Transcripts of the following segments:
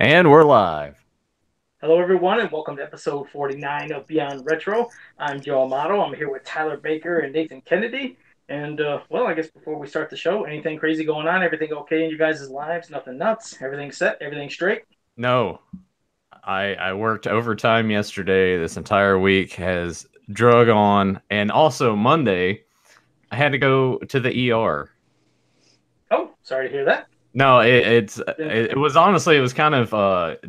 And we're live. Hello, everyone, and welcome to episode 49 of Beyond Retro. I'm Joe Amato. I'm here with Tyler Baker and Nathan Kennedy. And, I guess before we start the show, anything crazy going on? Everything okay in you guys' lives? Nothing nuts? Everything set? Everything straight? No, I worked overtime yesterday. This entire week has drug on, and also Monday I had to go to the ER. Oh, sorry to hear that. No, Then- it was honestly it was kind of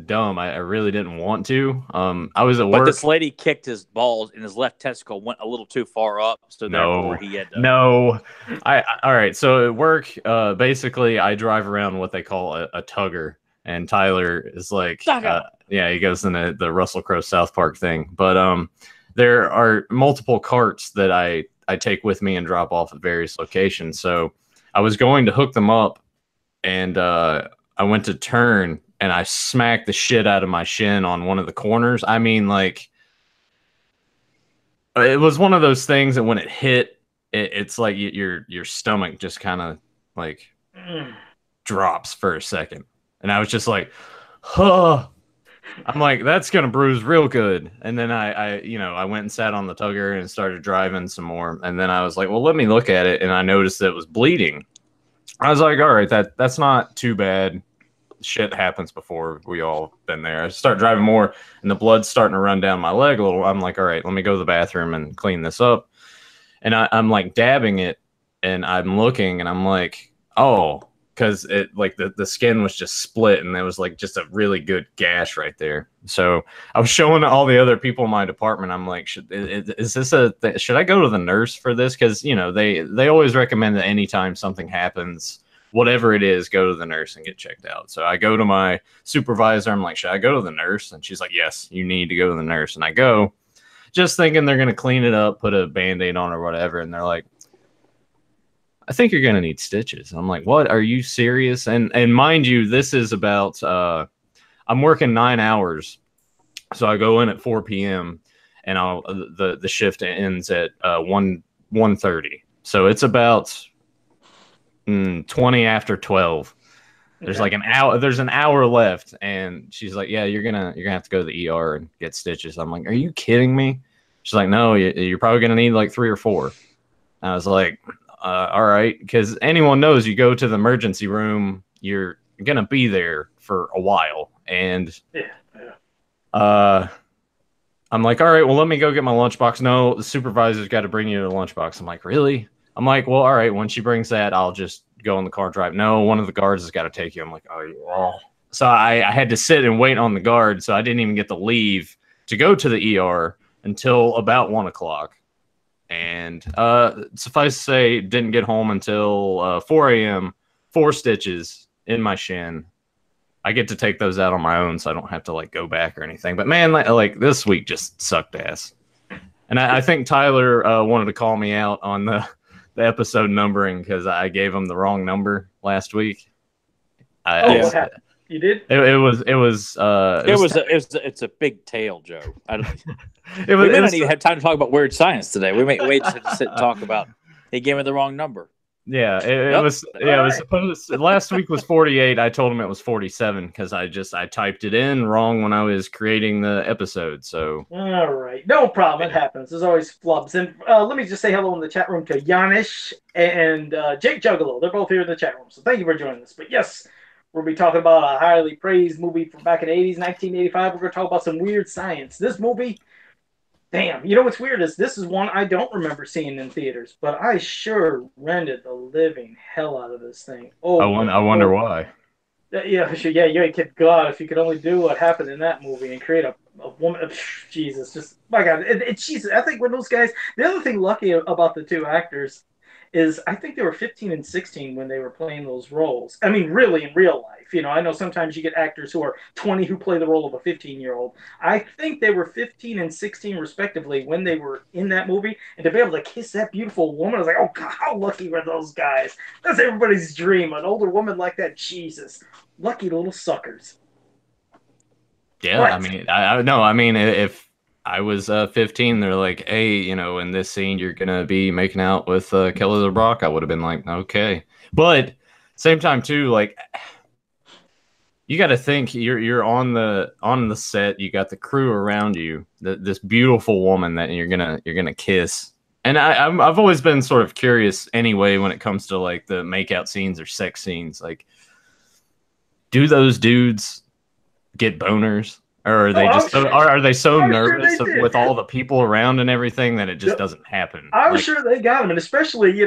dumb. I really didn't want to. I was at But work. this lady kicked his balls, and his left testicle went a little too far up, so therefore No, he had to. no. All right. So at work, basically, I drive around what they call a tugger, and Tyler is like, Tugger. yeah, he goes in the Russell Crowe South Park thing. But there are multiple carts that I take with me and drop off at various locations. So I was going to hook them up, and I went to turn, and I smacked the shit out of my shin on one of the corners. I mean, like it was one of those things that when it hit, it's like your stomach just kind of like Mm. drops for a second, and I was just like, huh. I'm like, that's gonna bruise real good. And then I went and sat on the tugger and started driving some more. And then I was like, well, let me look at it, and I noticed that it was bleeding. I was like, all right, that's not too bad. Shit happens before. We all been there. I start driving more, and the blood's starting to run down my leg a little. I'm like, all right, let me go to the bathroom and clean this up. And I'm like dabbing it, and I'm looking, and I'm like, oh, because it like the skin was just split, and there was like just a really good gash right there. So I was showing all the other people in my department. I'm like, is this should I go to the nurse for this? Because they always recommend that anytime something happens, whatever it is, go to the nurse and get checked out. So I go to my supervisor. I'm like, should I go to the nurse? And she's like, yes, you need to go to the nurse. And I go, just thinking they're gonna clean it up, put a band-aid on or whatever. And they're like, I think you're gonna need stitches. I'm like, what? Are you serious? And mind you, this is about I'm working 9 hours. So I go in at 4 p.m. and the shift ends at 1:30. So it's about 20 after 12. There's Okay. like an hour. There's an hour left, and she's like, "Yeah, you're gonna have to go to the ER and get stitches." I'm like, "Are you kidding me?" She's like, "No, you're probably gonna need like 3 or 4." I was like, "All right," because anyone knows you go to the emergency room, you're gonna be there for a while, and Yeah, yeah. uh, I'm like, "All right, well, let me go get my lunchbox." No, the supervisor's got to bring you the lunchbox. I'm like, "Really?" I'm like, "Well, all right, when she brings that, I'll just go in the car and drive." No, one of the guards has got to take you. I'm like, oh. So I had to sit and wait on the guard, so I didn't even get to leave to go to the ER until about 1 o'clock. And suffice to say, didn't get home until 4 a.m. 4 stitches in my shin. I get to take those out on my own, so I don't have to like go back or anything. But man, like this week just sucked ass. And I think Tyler wanted to call me out on the episode numbering because I gave him the wrong number last week. Oh, Yeah. what happened? You did? It's a big tale, Joe. it We was may not even have time to talk about weird science today. We may wait to sit and talk about. He gave me the wrong number. yeah it Yep. was yeah it was supposed last week was 48. I told him it was 47 because I typed it in wrong when I was creating the episode. So All right, no problem. It happens. There's always flubs. And let me just say hello in the chat room to Yanish and Jake Juggalo. They're both here in the chat room, so thank you for joining us. But yes, we'll be talking about a highly praised movie from back in the 80s, 1985. We're going to talk about some weird science. This movie, damn, you know what's weird is this is one I don't remember seeing in theaters, but I sure rented the living hell out of this thing over I and wonder over. why. Yeah, sure, yeah, you ain't kid. God, if you could only do what happened in that movie and create a woman, Jesus, just my God, it's Jesus. I think when those guys, the other thing lucky about the two actors is I think they were 15 and 16 when they were playing those roles. I mean, really in real life. I know sometimes you get actors who are 20 who play the role of a 15-year-old. I think they were 15 and 16 respectively when they were in that movie, and to be able to kiss that beautiful woman, I was like, oh God, how lucky were those guys? That's everybody's dream. An older woman like that, Jesus, lucky little suckers. Yeah, I But mean, I no, I mean, if I was 15, they're like, hey, in this scene, you're gonna be making out with Kelly LeBrock. I would have been like, okay, but same time too, like, you got to think you're on the set. You got the crew around you. This beautiful woman that you're gonna kiss. And I've always been sort of curious anyway when it comes to like the makeout scenes or sex scenes. Like, do those dudes get boners, or are they are they so nervous with all the people around and everything that it just doesn't happen? I'm sure they got him, and especially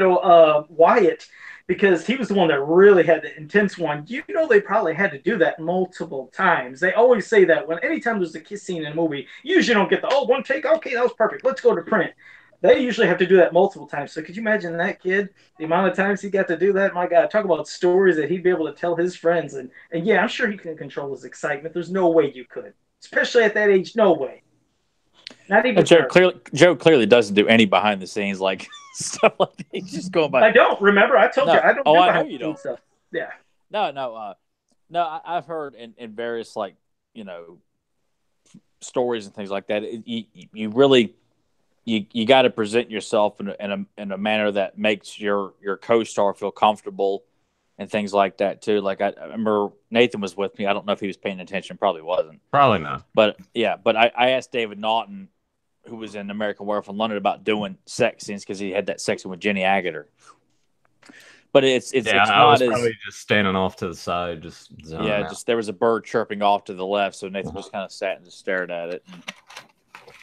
Wyatt. Because he was the one that really had the intense one. You know, they probably had to do that multiple times. They always say that anytime there's a kiss scene in a movie, you usually don't get the, one take, okay, that was perfect, let's go to print. They usually have to do that multiple times. So could you imagine that kid, the amount of times he got to do that? My God, talk about stories that he'd be able to tell his friends. And yeah, I'm sure he can control his excitement. There's no way you could. Especially at that age, no way. Not even Joe clearly doesn't do any behind the scenes like stuff like that. He's just going by. I don't remember. I told you I don't. I know you don't. Stuff. Yeah. No. I've heard in various stories and things like that. You really you got to present yourself in a manner that makes your co-star feel comfortable and things like that too. Like I remember Nathan was with me. I don't know if he was paying attention. Probably wasn't. Probably not. But yeah. But I asked David Naughton, who was in American Werewolf in London, about doing sex scenes because he had that sex scene with Jenny Agutter. But it's I not was as probably just standing off to the side, just there was a bird chirping off to the left, so Nathan just kind of sat and just stared at it.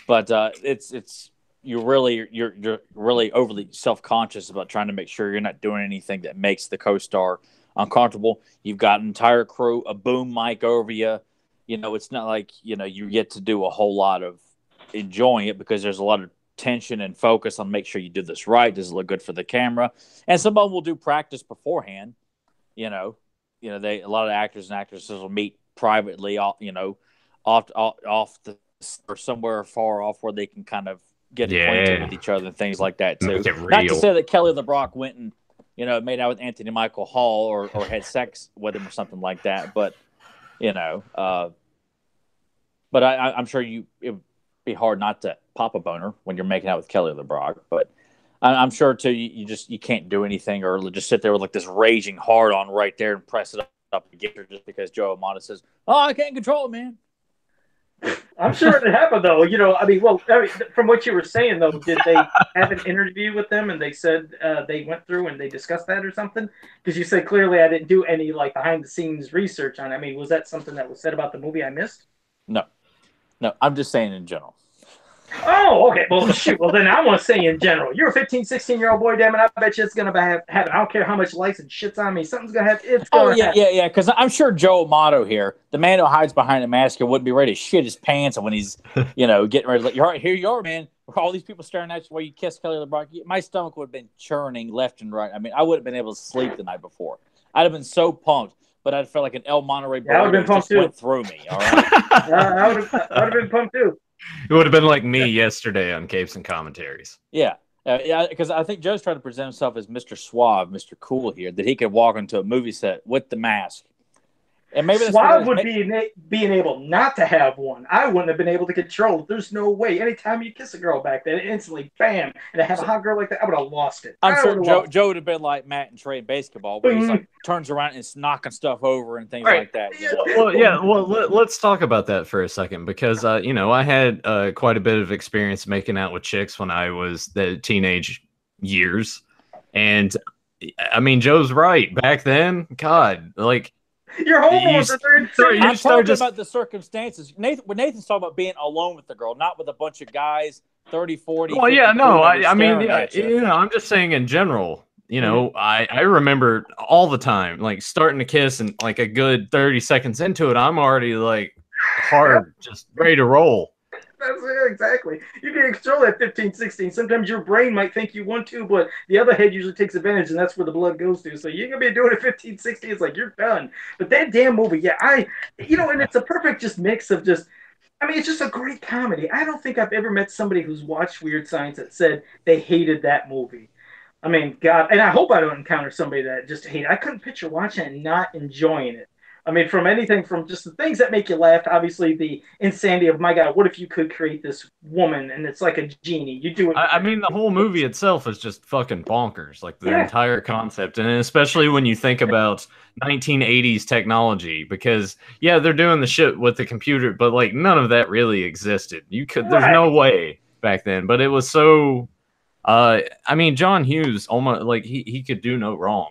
But you're really overly self-conscious about trying to make sure you're not doing anything that makes the co-star uncomfortable. You've got an entire crew, a boom mic over you. You know, it's not like you get to do a whole lot of enjoying it because there's a lot of tension and focus on make sure you do this right. Does it look good for the camera? And some of them will do practice beforehand. A lot of actors and actresses will meet privately, off the or somewhere far off where they can kind of get acquainted with each other and things like that too. Not to say that Kelly LeBrock went and made out with Anthony Michael Hall or had sex with him or something like that, but but I'm sure it would be hard not to pop a boner when you're making out with Kelly LeBrock. But I'm sure too you can't do anything or just sit there with like this raging hard on right there and press it up against her just because Joe Amata says, "Oh, I can't control it, man." I'm sure it happened though. From what you were saying though, did they have an interview with them and they said they went through and they discussed that or something? Because you said clearly I didn't do any like behind the scenes research on it. I mean, was that something that was said about the movie I missed? No, I'm just saying in general. Oh, okay. Well, shoot. Well, then I want to say in general. You're a 15, 16-year-old boy, damn it. I bet you it's going to happen. I don't care how much lights and shit's on me. Something's going to happen. It's going to happen. Yeah. Because I'm sure Joe Amato here, the man who hides behind a mask, wouldn't be ready to shit his pants when he's, getting ready. Like, all right, here you are, man. All these people staring at you while you kiss Kelly LeBrock. My stomach would have been churning left and right. I mean, I would have been able to sleep the night before. I'd have been so pumped. But I'd feel like an Monterey Burrito just went through me. All right, I would have been pumped too. It would have been like me yesterday on Capes and Commentaries. Yeah, because I think Joe's trying to present himself as Mr. Suave, Mr. Cool here, that he could walk into a movie set with the mask. And maybe Suave would be being able not to have one. I wouldn't have been able to control it. There's no way. Anytime you kiss a girl back then, instantly, bam, and I have a hot girl like that, I would have lost it. I'm sure Joe would have been like Matt and Trey in basketball, where he's like turns around and is knocking stuff over and things like that. Well, let's talk about that for a second because I had quite a bit of experience making out with chicks when I was the teenage years, and I mean Joe's right. Back then, God, like. Your hormones are insane. I'm talking about the circumstances. When Nathan's talking about being alone with the girl, not with a bunch of guys, 30, 40. Well, yeah, no, I mean, I'm just saying in general. I remember all the time, like starting to kiss and like a good 30 seconds into it, I'm already like hard, just ready to roll. That's it, exactly. You can control that 15, 16. Sometimes your brain might think you want to, but the other head usually takes advantage, and that's where the blood goes to. So you're going to be doing it 15, 16. It's like, you're done. But that damn movie, and it's a perfect just mix of just, it's just a great comedy. I don't think I've ever met somebody who's watched Weird Science that said they hated that movie. God, and I hope I don't encounter somebody that just hated it. I couldn't picture watching it and not enjoying it. I mean, from anything from just the things that make you laugh, obviously the insanity of, my God, what if you could create this woman and it's like a genie? You do it. I mean, the whole movie itself is just fucking bonkers. Like the Yeah. entire concept, and especially when you think about 1980s technology, because yeah, they're doing the shit with the computer, but like none of that really existed. There's no way back then, but it was so. I mean, John Hughes almost like he could do no wrong,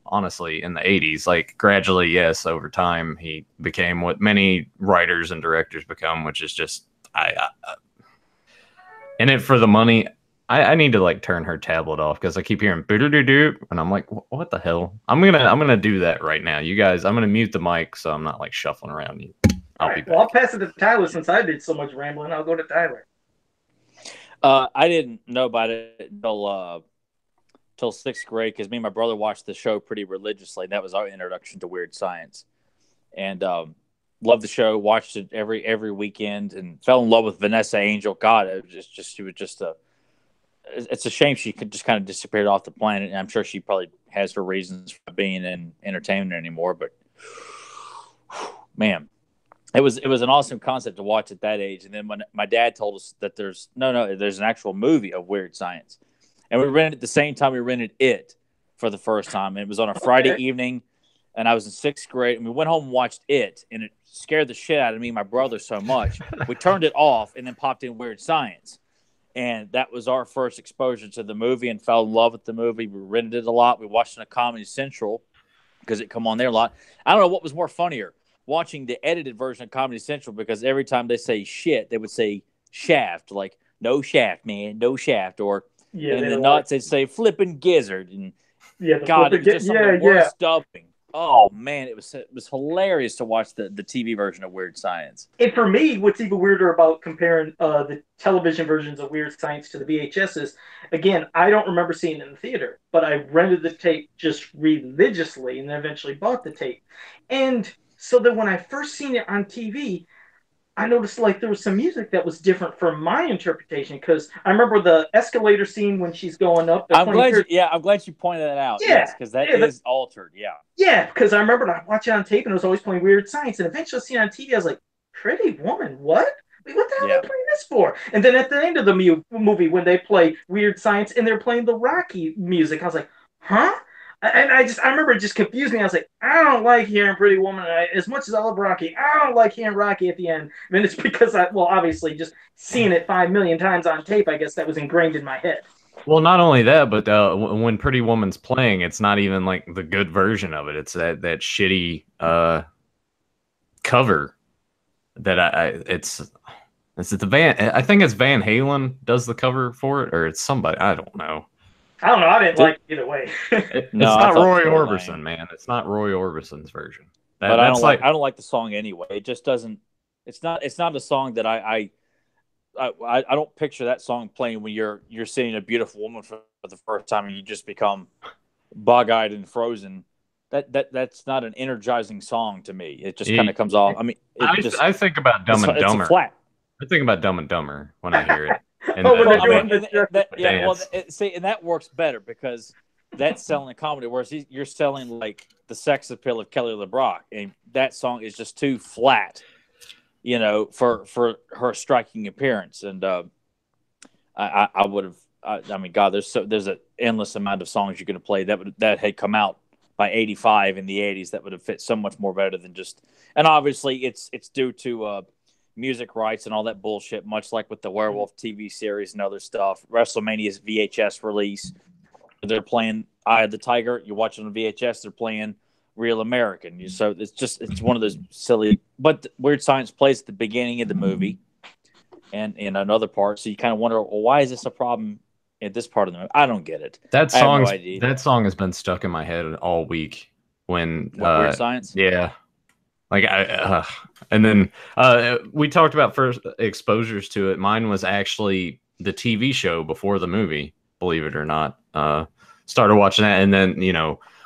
honestly, in the 80s. Like gradually, yes, over time, he became what many writers and directors become, which is just in it for the money. I need to like turn her tablet off because I keep hearing boo-doo-doo-doo, and I'm like, what the hell? I'm gonna do that right now, you guys. I'm gonna mute the mic so I'm not like shuffling around you. I'll be back. Well, I'll pass it to Tyler since I did so much rambling. I'll go to Tyler. I didn't know about it till sixth grade because me and my brother watched the show pretty religiously. That was our introduction to Weird Science, and loved the show. Watched it every weekend, and fell in love with Vanessa Angel. God, she was just a. It's a shame she could just kind of disappeared off the planet, and I'm sure she probably has her reasons for being in entertainment anymore. But man, it was an awesome concept to watch at that age. And then when my dad told us that there's an actual movie of Weird Science, and we rented at the same time we rented it for the first time. It was on a Friday evening, and I was in sixth grade, and we went home and watched it, and it scared the shit out of me and my brother so much. We turned it off and then popped in Weird Science. And that was our first exposure to the movie and fell in love with the movie. We rented it a lot. We watched it on Comedy Central because it come on there a lot. I don't know what was more funnier, watching the edited version of Comedy Central, because every time they say shit, they would say shaft, like no shaft, man, no shaft. Or in the nuts, they'd say flipping gizzard. And God, it was just some of the worst dubbing. Oh man, it was hilarious to watch the TV version of Weird Science. And for me, what's even weirder about comparing the television versions of Weird Science to the VHS is, again, I don't remember seeing it in the theater, but I rented the tape just religiously and then eventually bought the tape. And so that when I first seen it on TV, I noticed like there was some music that was different from my interpretation, because I remember the escalator scene when she's going up. I'm glad you pointed that out. Yeah, yes, because that is altered. Yeah. Yeah, because I remember I watched it on tape and it was always playing Weird Science, and eventually seeing it on TV, I was like, "Pretty Woman, what? Wait, what the hell are they playing this for?" And then at the end of the movie, when they play Weird Science and they're playing the Rocky music, I was like, "Huh?" And I remember it just confused me. I was like, I don't like hearing Pretty Woman. As much as I love Rocky, I don't like hearing Rocky at the end. I mean, it's because obviously just seeing it 5 million times on tape, I guess that was ingrained in my head. Well, not only that, but when Pretty Woman's playing, it's not even like the good version of it. It's that shitty cover that it's the I think it's Van Halen does the cover for it, or it's somebody, I don't know. I don't know. I didn't like it either way. It's not Roy Orbison, man. It's not Roy Orbison's version. But I don't like the song anyway. It just doesn't. It's not a song that I don't picture that song playing when you're seeing a beautiful woman for the first time and you just become bug-eyed and frozen. That's not an energizing song to me. It just kind of comes off. I mean, I think about Dumb and Dumber. It's flat. I think about Dumb and Dumber when I hear it. And and that works better because that's selling a comedy, whereas you're selling like the sex appeal of Kelly LeBrock, and that song is just too flat, for her striking appearance. And I would have, I mean, God, there's an endless amount of songs you could have played that had come out by 85 in the 80s that would have fit so much more better than just. And obviously, it's due to music rights and all that bullshit, much like with the Werewolf TV series and other stuff. WrestleMania's VHS release, they're playing Eye of the Tiger. You watch it on VHS, they're playing Real American. So it's one of those silly. But Weird Science plays at the beginning of the movie and in another part. So you kind of wonder, well, why is this a problem at this part of the movie? I don't get it. That song has been stuck in my head all week. When Weird Science? Yeah. Like and then we talked about first exposures to it. Mine was actually the TV show before the movie, believe it or not. Started watching that, and then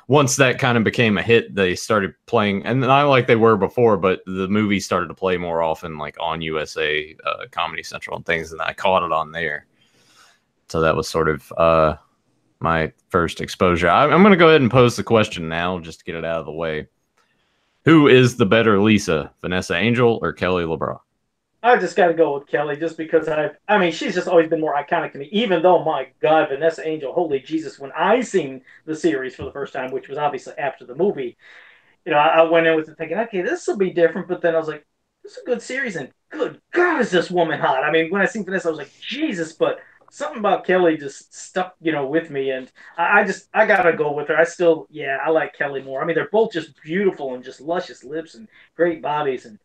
once that kind of became a hit, they started playing, and not like they were before, but the movie started to play more often, like on USA, Comedy Central, and things, and I caught it on there. So that was sort of my first exposure. I'm going to go ahead and pose the question now, just to get it out of the way. Who is the better Lisa, Vanessa Angel or Kelly LeBrock? I just got to go with Kelly just because I mean, she's just always been more iconic to me, even though, my God, Vanessa Angel, holy Jesus, when I seen the series for the first time, which was obviously after the movie, I went in with it thinking, okay, this will be different, but then I was like, this is a good series, and good God, is this woman hot? I mean, when I seen Vanessa, I was like, Jesus, but something about Kelly just stuck, with me, and I gotta go with her. I like Kelly more. I mean, they're both just beautiful and just luscious lips and great bodies, and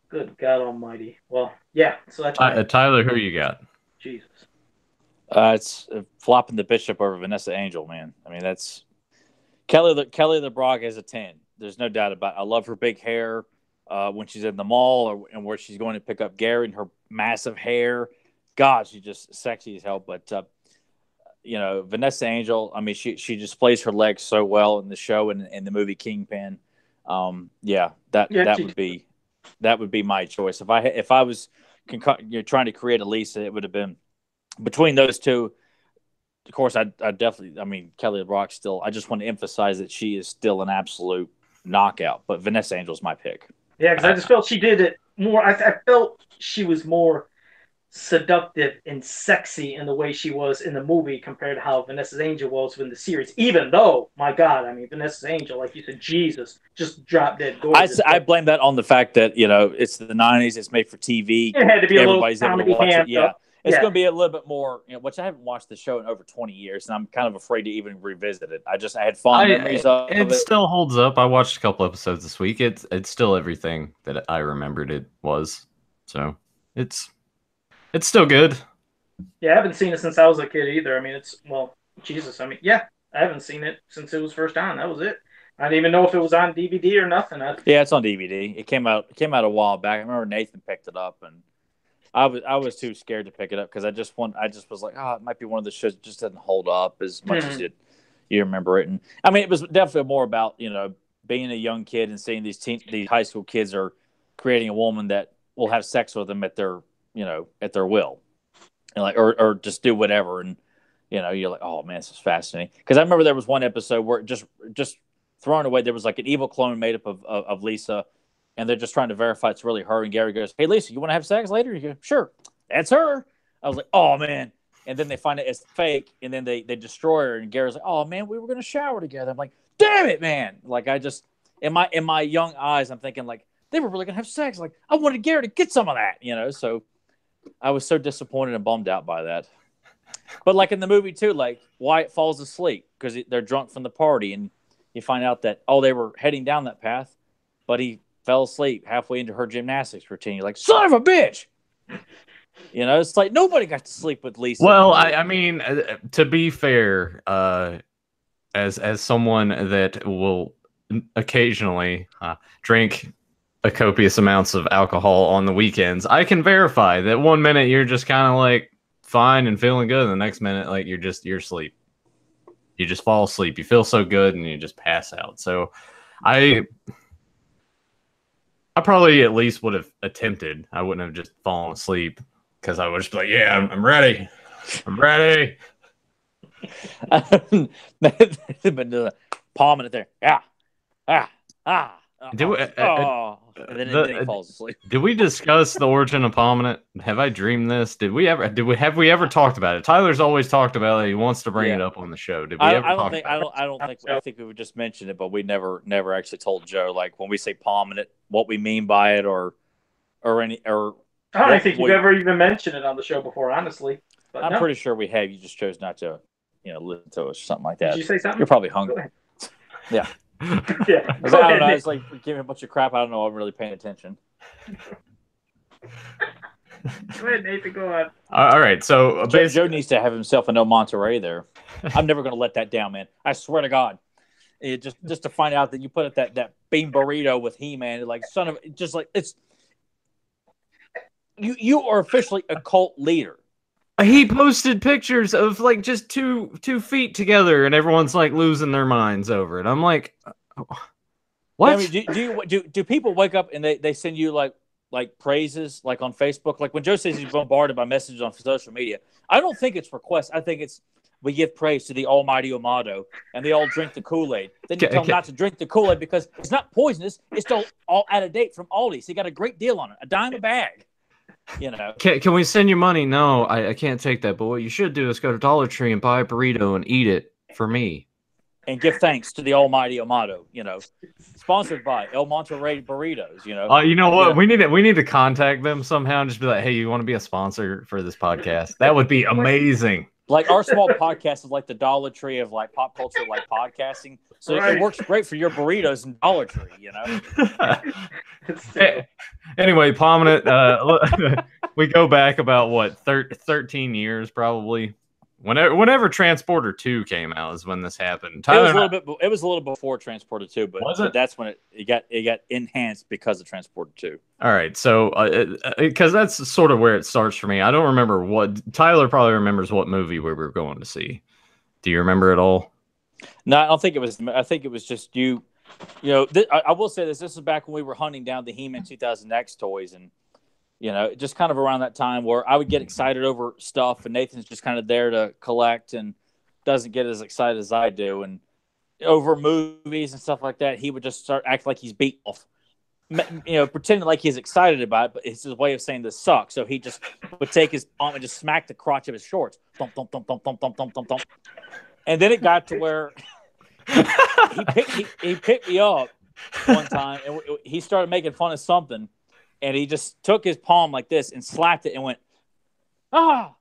good God Almighty. Well, yeah. So that's Tyler. Who you got? Jesus. It's flopping the bishop over Vanessa Angel, man. I mean, that's Kelly LeBrock is a 10. There's no doubt about it. I love her big hair when she's in the mall and where she's going to pick up Gary and her massive hair. God, she's just sexy as hell. But Vanessa Angel, I mean, she just plays her legs so well in the show and in the movie Kingpin. That would be my choice. If I was trying to create a Lisa, it would have been between those two. Of course, I definitely. I mean, Kelly LeBrock still. I just want to emphasize that she is still an absolute knockout. But Vanessa Angel's my pick. Yeah, because I just felt she did it more. I felt she was more seductive and sexy in the way she was in the movie compared to how Vanessa Angel was in the series. Even though, my God, I mean, Vanessa Angel, like you said, Jesus, just drop dead gorgeous. I blame that on the fact that it's the '90s. It's made for TV. It had to be Everybody's a little able to watch it. Yeah. Up. It's going to be a little bit more, which I haven't watched the show in over 20 years, and I'm kind of afraid to even revisit it. I had fond memories of it. It still holds up. I watched a couple episodes this week. It's still everything that I remembered it was. So it's still good. Yeah, I haven't seen it since I was a kid either. I mean, Jesus. I mean, yeah, I haven't seen it since it was first on. That was it. I didn't even know if it was on DVD or nothing. Yeah, it's on DVD. It came out a while back. I remember Nathan picked it up, and I was too scared to pick it up because I just was like, it might be one of the shows that just doesn't hold up as much as you remember it. And I mean, it was definitely more about being a young kid and seeing these high school kids are creating a woman that will have sex with them at their will, and or just do whatever. And you're like, oh man, this is fascinating. Because I remember there was one episode where just thrown away, there was like an evil clone made up of Lisa. And they're just trying to verify it's really her. And Gary goes, "Hey, Lisa, you want to have sex later?" You go, "Sure, that's her." I was like, "Oh man!" And then they find it it's fake, and then they destroy her. And Gary's like, "Oh man, we were going to shower together." I'm like, "Damn it, man!" Like I just in my young eyes, I'm thinking like they were really going to have sex. Like I wanted Gary to get some of that, So I was so disappointed and bummed out by that. But like in the movie too, like Wyatt falls asleep because they're drunk from the party, and you find out that they were heading down that path, but he fell asleep halfway into her gymnastics routine. You're like, son of a bitch! It's like nobody got to sleep with Lisa. Well, I mean, to be fair, as someone that will occasionally drink a copious amounts of alcohol on the weekends, I can verify that 1 minute you're just kind of like fine and feeling good, and the next minute like you're asleep. You just fall asleep. You feel so good, and you just pass out. So I probably at least would have attempted. I wouldn't have just fallen asleep because I would just be like, yeah, I'm ready. I'm ready. Been palming it there. And then he falls asleep. Did we discuss the origin of palming? Have I dreamed this? Have we ever talked about it? Tyler's always talked about it. He wants to bring it up on the show. Did we ever talk about it? I think we would just mention it, but we never actually told Joe like when we say palming it, what we mean by it or any or. I don't think you've ever even mentioned it on the show before, honestly. But I'm pretty sure we have. You just chose not to, listen to us or something like that. Did you say something? You're probably hungry. Yeah. Yeah. I don't know. It's like giving a bunch of crap. I don't know. I'm really paying attention. Go ahead, Nathan. Go on. All right. So Joe needs to have himself a no Monterey there. I'm never going to let that down, man. I swear to God. It just to find out that you put it that bean burrito with He-Man, like son of just like it's. You are officially a cult leader. He posted pictures of like just two feet together, and everyone's like losing their minds over it. I'm like, what? I mean, do people wake up and they send you like praises like on Facebook? Like when Joe says he's bombarded by messages on social media, I don't think it's requests. I think it's we give praise to the almighty Amado, and they all drink the Kool-Aid. Then you tell them not to drink the Kool-Aid because it's not poisonous. It's still all out of date from Aldi. So you got a great deal on it, a dime a bag. You know. Can we send you money? No, I can't take that. But what you should do is go to Dollar Tree and buy a burrito and eat it for me. And give thanks to the almighty Amado, you know. Sponsored by El Monterey Burritos, you know. You know what? Yeah. We need to contact them somehow and just be like, hey, you want to be a sponsor for this podcast? That would be amazing. Like our small podcast is like the Dollar Tree of like pop culture, like podcasting. So it works great for your burritos and Dollar Tree, you know. Anyway, Prominent, we go back about what 13 years probably. Whenever Transporter 2 came out is when this happened. Tyler, it was a little before Transporter 2, but that's when it got enhanced because of Transporter 2. All right, so because that's sort of where it starts for me. I don't remember what Tyler probably remembers what movie we were going to see. Do you remember it all? No, I don't think it was. I think it was just you. You know, I will say this. This is back when we were hunting down the He-Man 2000X toys, and you know, just kind of around that time where I would get excited over stuff, and Nathan's just kind of there to collect and doesn't get as excited as I do. And over movies and stuff like that, he would just start acting like he's beat off, you know, pretending like he's excited about it, but it's his way of saying this sucks. So he just would take his palm and just smack the crotch of his shorts. Thump, thump, thump, thump, thump, thump, thump, thump, thump. And then it got to where he picked me up one time, and he started making fun of something. And he just took his palm like this and slapped it and went, ah!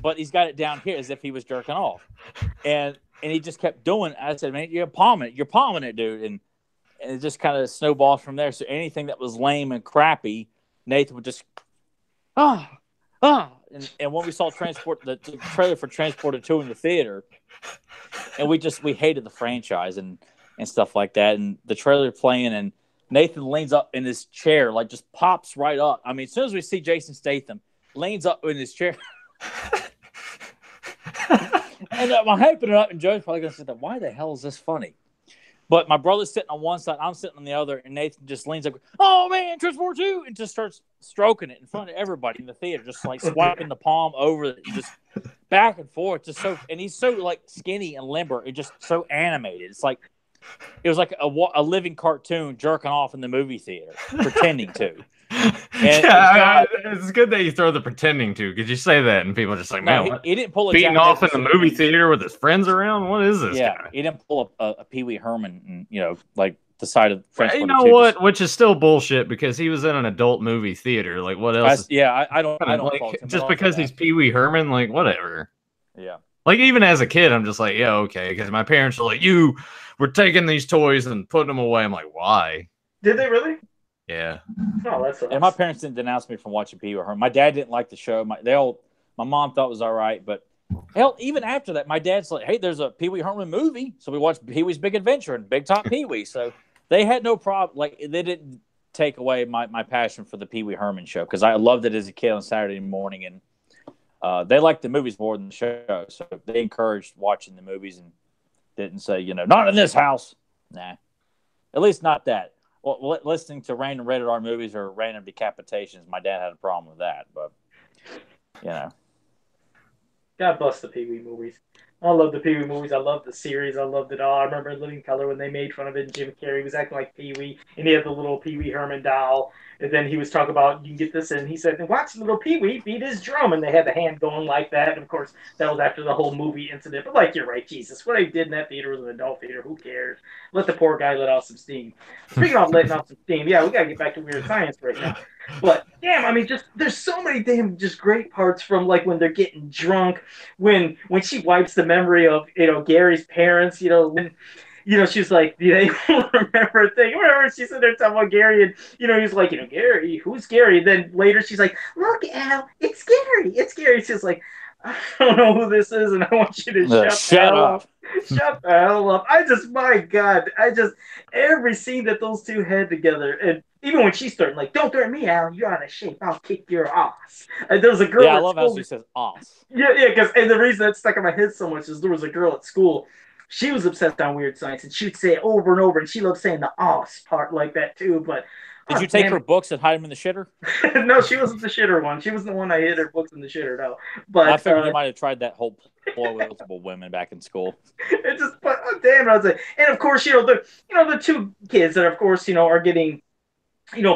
But he's got it down here as if he was jerking off. And he just kept doing it. I said, man, you're palming it, dude. And it just kind of snowballed from there. So anything that was lame and crappy, Nathan would just, ah. And when we saw the trailer for Transporter 2 in the theater, and we hated the franchise and stuff like that. And the trailer playing, and Nathan leans up in his chair, like just pops right up. I mean, as soon as we see Jason Statham, leans up in his chair. And I'm hyping it up, and Joe's probably going to say, why the hell is this funny? But my brother's sitting on one side, I'm sitting on the other, and Nathan just leans up, oh, man, Transport 2, and just starts stroking it in front of everybody in the theater, just like swiping the palm over it, just back and forth. Just so, and he's so like skinny and limber, and just so animated. It's like, it was like a living cartoon jerking off in the movie theater, pretending to. And it's good that you throw the pretending to, because you say that and people are just like, man, he didn't pull a beating off in the movie theater with his friends around. What is this guy? He didn't pull a Pee Wee Herman, and you know, like the side of French. You know what? Which is still bullshit because he was in an adult movie theater. Like, what else? I don't like, just because he's Pee Wee Herman, like whatever. Yeah. Like even as a kid, I'm just like, yeah, okay, because my parents are like, we're taking these toys and putting them away. I'm like, why? Did they really? Yeah. Oh, that's. And my parents didn't denounce me from watching Pee Wee Herman. My dad didn't like the show. My mom thought it was all right, but hell, even after that, my dad's like, hey, there's a Pee Wee Herman movie, so we watched Pee Wee's Big Adventure and Big Top Pee Wee. So they had no problem. Like they didn't take away my passion for the Pee Wee Herman show because I loved it as a kid on Saturday morning, and they liked the movies more than the show, so they encouraged watching the movies and didn't say, not in this house. Nah, at least not that. Well, listening to random Rated R movies or random decapitations, my dad had a problem with that, but God bless the Pee Wee movies. I love the Pee Wee movies. I love the series. I loved it all. I remember Living Color when they made fun of it. And Jim Carrey was acting like Pee Wee, and he had the little Pee Wee Herman doll. And then he was talking about, you can get this, and he said, and watch little Pee Wee beat his drum. And they had the hand going like that. And of course, that was after the whole movie incident. But like, you're right, Jesus. What I did in that theater was an adult theater. Who cares? Let the poor guy let out some steam. Speaking of letting out some steam, yeah, we got to get back to Weird Science right now. But damn, I mean, just there's so many damn just great parts from like when they're getting drunk, when she wipes the memory of Gary's parents, when she's like, they won't remember a thing. Whatever, she's in there talking about Gary, and he's like, Gary, who's Gary? And then later she's like, look, Al, it's Gary. It's Gary. She's like, I don't know who this is, and I want you to shut up. Shut the hell up. My God, every scene that those two had together, and even when she's starting, like, don't threaten me, Al, you're out of shape, I'll kick your ass. And there was a girl I love how she says ass. Yeah, because, and the reason that stuck in my head so much is there was a girl at school, she was obsessed on Weird Science, and she'd say it over and over, and she loved saying the ass part like that, too, but Did you take her books and hide them in the shitter? No, she wasn't the shitter one. She was the one I hid her books in the shitter. No, but I figured you might have tried that whole ploy with multiple women back in school. It just, but damn, I was like, and of course, the two kids that, of course, are getting,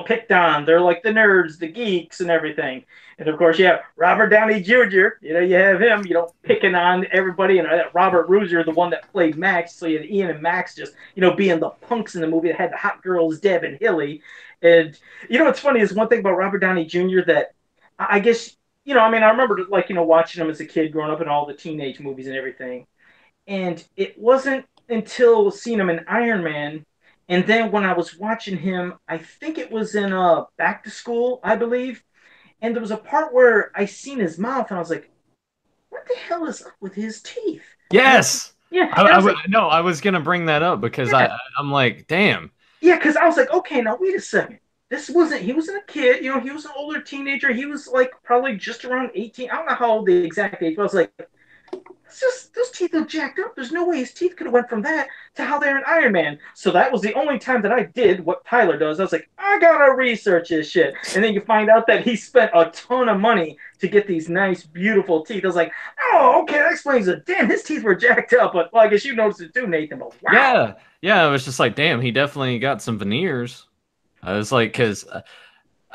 picked on. They're like the nerds, the geeks, and everything. And of course, you have Robert Downey Jr. You have him, picking on everybody. And Robert Rooser, the one that played Max. So you had Ian and Max just, being the punks in the movie that had the hot girls, Deb and Hilly. And what's funny is one thing about Robert Downey Jr. that I guess, I remember watching him as a kid growing up in all the teenage movies and everything. And it wasn't until seeing him in Iron Man. And then when I was watching him, I think it was in Back to School, I believe. And there was a part where I seen his mouth, and I was like, what the hell is up with his teeth? Yes. Yeah. I was going to bring that up because I'm like, damn. Yeah, because I was like, okay, now wait a second. He wasn't a kid, he was an older teenager. He was like probably just around 18. I don't know how old the exact age, but I was like, those teeth are jacked up. There's no way his teeth could have went from that to how they're in Iron Man. So that was the only time that I did what Tyler does. I was like, I gotta research this shit. And then you find out that he spent a ton of money to get these nice, beautiful teeth. I was like, oh, okay, that explains it. Damn, his teeth were jacked up. But I guess you noticed it too, Nathan. But wow. Yeah. It was just like, damn, he definitely got some veneers. I was like, because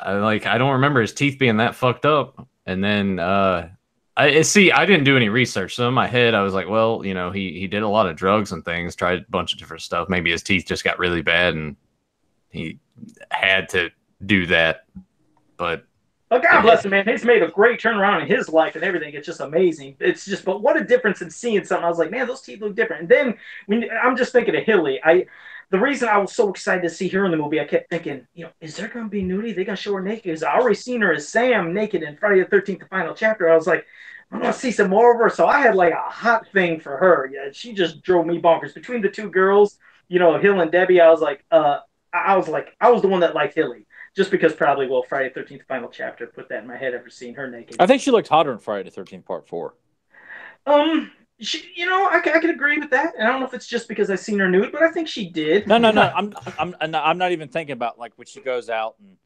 I don't remember his teeth being that fucked up. And then I didn't do any research. So in my head, I was like, well, he did a lot of drugs and things, tried a bunch of different stuff. Maybe his teeth just got really bad and he had to do that. But God bless him, man. He's made a great turnaround in his life and everything. It's just amazing. But what a difference in seeing something. I was like, man, those teeth look different. And then I'm just thinking of Hilly. The reason I was so excited to see her in the movie, I kept thinking, is there going to be nudity? They going to show her naked? Because I already seen her as Sam naked in Friday the 13th, the final chapter. I was like, I'm going to see some more of her. So I had like a hot thing for her. Yeah, she just drove me bonkers. Between the two girls, Hill and Debbie, I was the one that liked Hilly. Just because probably, Friday the 13th, the final chapter put that in my head after seeing her naked. I think she looked hotter in Friday the 13th, part 4. I could agree with that, and I don't know if it's just because I seen her nude, but I think she did. No. I'm not even thinking about like when she goes out and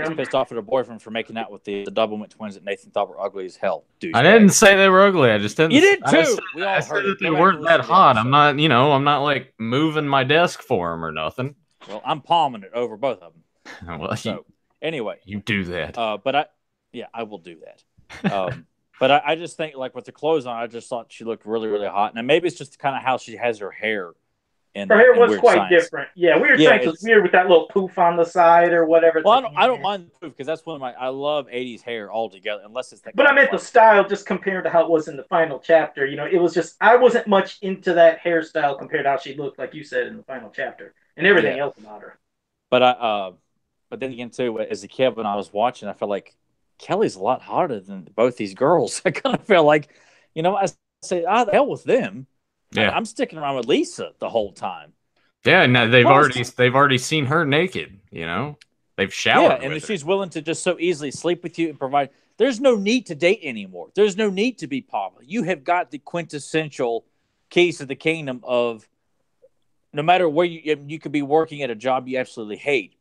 is pissed off at her boyfriend for making out with the Doublemint twins that Nathan thought were ugly as hell. Dude, I didn't say they were ugly. I just didn't. You did too. I said that they weren't that hot. I'm not, I'm not like moving my desk for them or nothing. Well, I'm palming it over both of them. Well, anyway, you do that. I will do that. But I just think, like, with the clothes on, I just thought she looked really, really hot. And maybe it's just kind of how she has her hair. Her hair was quite different. Yeah, Weird Science was weird with that little poof on the side or whatever. Well, I don't mind the poof because that's one of I love 80s hair altogether, unless it's that. But I meant the style just compared to how it was in the final chapter. It was just, I wasn't much into that hairstyle compared to how she looked, like you said, in the final chapter. And everything else about her. But then again, too, as a kid, when I was watching, I felt like Kelly's a lot hotter than both these girls. I kind of feel like, I say, the hell with them. Yeah, I'm sticking around with Lisa the whole time. Yeah, no, they've already seen her naked. They've showered. Yeah, and if she's willing to just so easily sleep with you and provide, there's no need to date anymore. There's no need to be popular. You have got the quintessential keys to the kingdom of no matter where you could be working at a job you absolutely hate.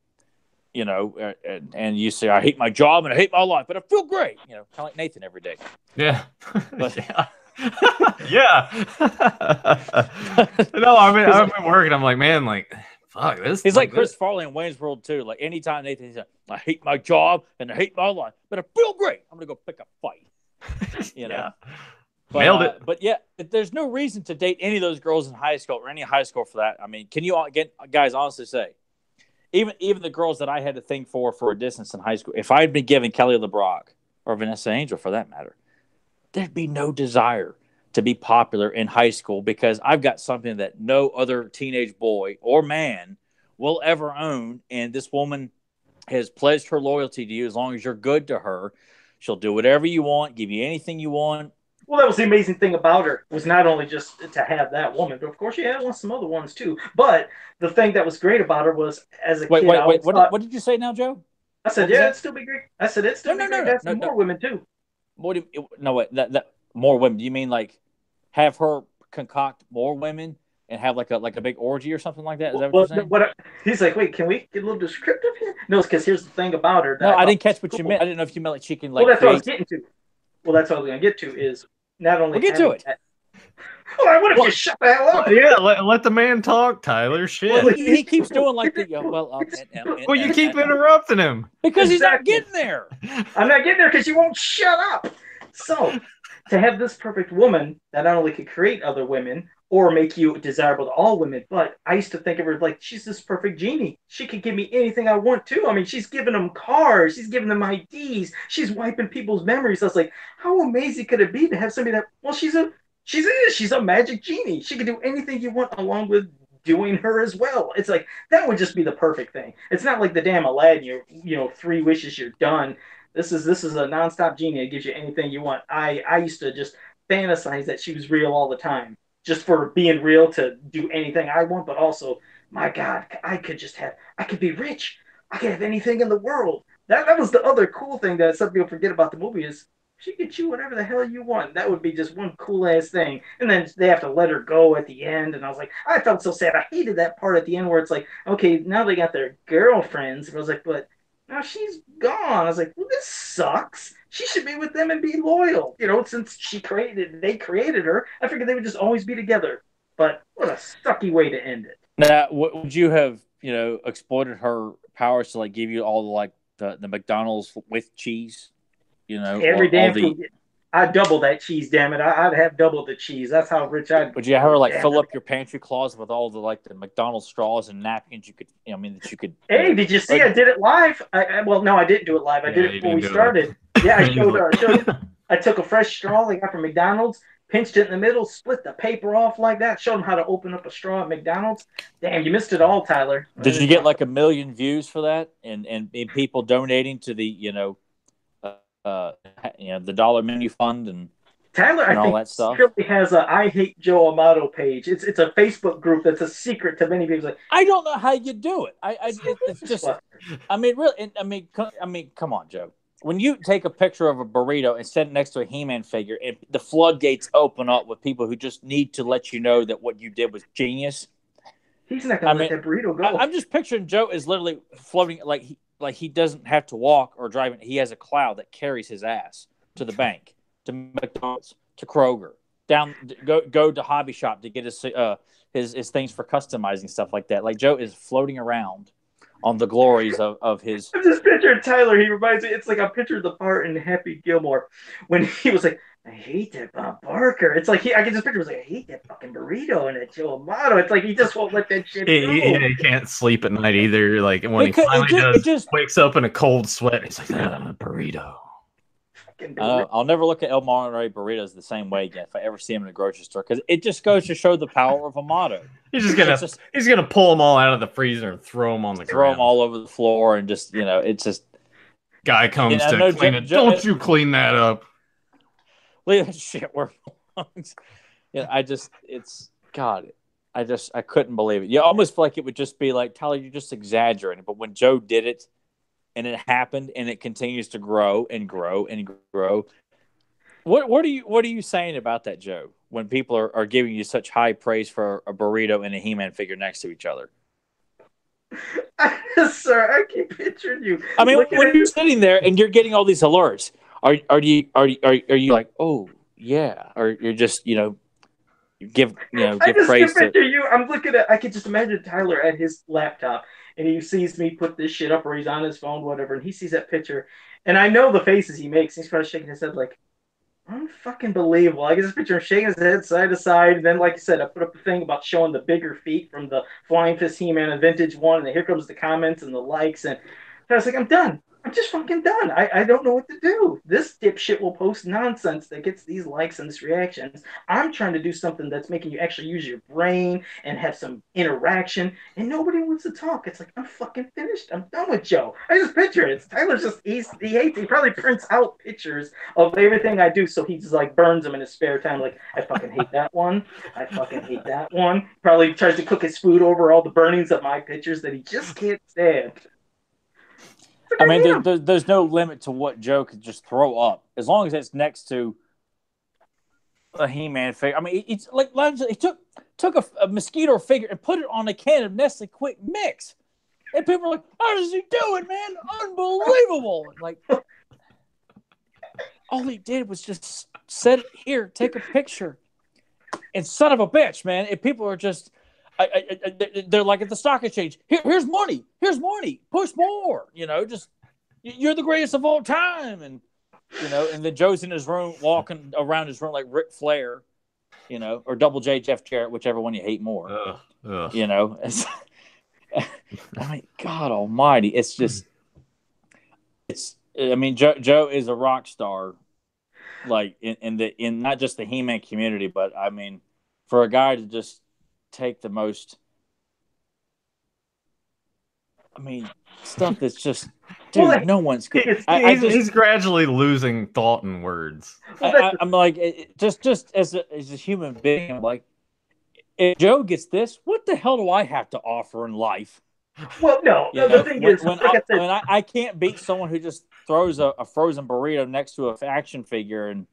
And you say, I hate my job and I hate my life, but I feel great. Kind of like Nathan every day. Yeah. But, yeah. No, I've been working. I'm like, man, like, fuck this. He's like Chris Farley in Wayne's World too. Like anytime Nathan, he's like, I hate my job and I hate my life, but I feel great. I'm going to go pick a fight. Yeah. But, nailed it. But yeah, there's no reason to date any of those girls in high school or any high school for that. I mean, can you guys honestly say, even the girls that I had to think for a distance in high school, if I had been given Kelly LeBrock or Vanessa Angel for that matter, there'd be no desire to be popular in high school because I've got something that no other teenage boy or man will ever own. And this woman has pledged her loyalty to you as long as you're good to her. She'll do whatever you want, give you anything you want. Well, that was the amazing thing about her, was not only just to have that woman, but of course she had some other ones too. But the thing that was great about her was, as a kid, what did you say now, Joe? I said, it'd still be great. I said, it'd still be great. That's more women too. More women. Do you mean like have her concoct more women and have like a big orgy or something like that? Is that what you're saying? He's like, wait, can we get a little descriptive here? No, it's because here's the thing about her. No, I didn't catch what you meant. I didn't know if you meant like she can like. Well, that's what I was getting to. Well, that's what I was going to get to is not only. We'll get to it. Well, what if you shut the hell up? Yeah, let the man talk, Tyler. Shit. Well, he keeps doing like the well, you keep interrupting him because he's not getting there. I'm not getting there because you won't shut up. So, to have this perfect woman that not only could create other women or make you desirable to all women, but I used to think of her like she's this perfect genie. She could give me anything I want to. I mean, she's giving them cars, she's giving them IDs, she's wiping people's memories. I was like, how amazing could it be to have somebody that? Well, she's a magic genie. She can do anything you want, along with doing her as well. It's like that would just be the perfect thing. It's not like the damn Aladdin. You know, 3 wishes, you're done. This is a nonstop genie that gives you anything you want. I used to just fantasize that she was real all the time, just for being real to do anything I want. But also, my God, I could be rich. I could have anything in the world. That was the other cool thing that some people forget about the movie is she could do whatever the hell you want. That would be just one cool ass thing. And then they have to let her go at the end. And I was like, I felt so sad. I hated that part at the end where it's like, okay, now they got their girlfriends. And I was like, but now she's gone. I was like, well, this sucks. She should be with them and be loyal. You know, since they created her, I figured they would just always be together. But what a sucky way to end it. Now, would you have, exploited her powers to like give you all the McDonald's with cheese? Every damn food. I'd double that cheese, damn it. I'd have double the cheese. That's how rich I'd. Would you have her fill up your pantry closet with all the McDonald's straws and napkins you could, that you could. Hey, did you see? I did it live. Well, no, I didn't do it live. I did it when we started. Yeah, I showed. I took a fresh straw they got from McDonald's, pinched it in the middle, split the paper off like that, showed them how to open up a straw at McDonald's. Damn, you missed it all, Tyler. Did you get 1 million views for that, and people donating to the the Dollar Menu Fund and Tyler, and I all think that stuff? Shirley has a I Hate Joe Amato page. It's a Facebook group that's a secret to many people. I don't know how you do it. It's just. I mean, really. I mean, come on, Joe. When you take a picture of a burrito and set it next to a He-Man figure, and the floodgates open up with people who just need to let you know that what you did was genius. He's not going to let that burrito go. I'm just picturing Joe is literally floating like he doesn't have to walk or drive. He has a cloud that carries his ass to the bank, to McDonald's, to Kroger, go to Hobby Shop to get his things for customizing stuff like that. Like Joe is floating around on the glories of his. I'm just picturing Tyler. He reminds me. It's like I pictured the part in Happy Gilmore when he was like, I hate that Bob Barker. It's like I can just picture. It was like, I hate that fucking burrito and that Joe Amato. It's like he just won't let that shit go. He can't sleep at night either. Like when he finally wakes up in a cold sweat. He's like, burrito. I'll never look at El Monterey Burritos the same way again if I ever see him in a grocery store, because it just goes to show the power of Amato. He's gonna pull them all out of the freezer and throw them on the ground. Throw them all over the floor and just it's just. Guy comes to clean it. Don't you clean that up? Leave that shit where it belongs. I couldn't believe it. You almost feel like it would just be like, Tyler, you're just exaggerating. But when Joe did it, and it happened, and it continues to grow and grow and grow. What are you saying about that, Joe? When people are giving you such high praise for a burrito and a He-Man figure next to each other? Sir, I keep picturing you. I mean, when you're sitting there and you're getting all these alerts, are you like, oh yeah, or you're just give praise to you? I'm looking at. I can just imagine Tyler at his laptop. And he sees me put this shit up, or he's on his phone, whatever, and he sees that picture. And I know the faces he makes. He's probably shaking his head like, unfucking believable. I get this picture of him shaking his head side to side. And then, like I said, I put up a thing about showing the bigger feet from the Flying Fist He-Man and Vintage one. And then here comes the comments and the likes. And I was like, I'm done. I'm just fucking done. I don't know what to do. This dipshit will post nonsense that gets these likes and these reactions. I'm trying to do something that's making you actually use your brain and have some interaction, and nobody wants to talk. It's like, I'm fucking finished. I'm done with Joe. I just picture it. Tyler's just, he hates. He probably prints out pictures of everything I do, so he just like burns them in his spare time. Like, I fucking hate that one. I fucking hate that one. Probably tries to cook his food over all the burnings of my pictures that he just can't stand. I mean, there's no limit to what Joe could just throw up, as long as it's next to a He-Man figure. I mean, it's like it took a mosquito figure and put it on a can of Nestle Quick Mix. And people were like, how does he do it, man? Unbelievable. Like, all he did was just set it here, take a picture. And son of a bitch, man. If people are just, they're like at the stock exchange. Here's money. Here's money. Push more. Just, you're the greatest of all time. And, and then Joe's in his room, walking around his room like Ric Flair, or Double J Jeff Jarrett, whichever one you hate more. I mean, God almighty. It's just, Joe is a rock star, like in not just the He-Man community, but I mean, for a guy to just take the most, stuff that's just, dude, no one's good. He's gradually losing thought and words. I'm like, just as a human being, I'm like, if Joe gets this, what the hell do I have to offer in life? Well, no. The thing is, when I can't beat someone who just throws a frozen burrito next to an action figure, and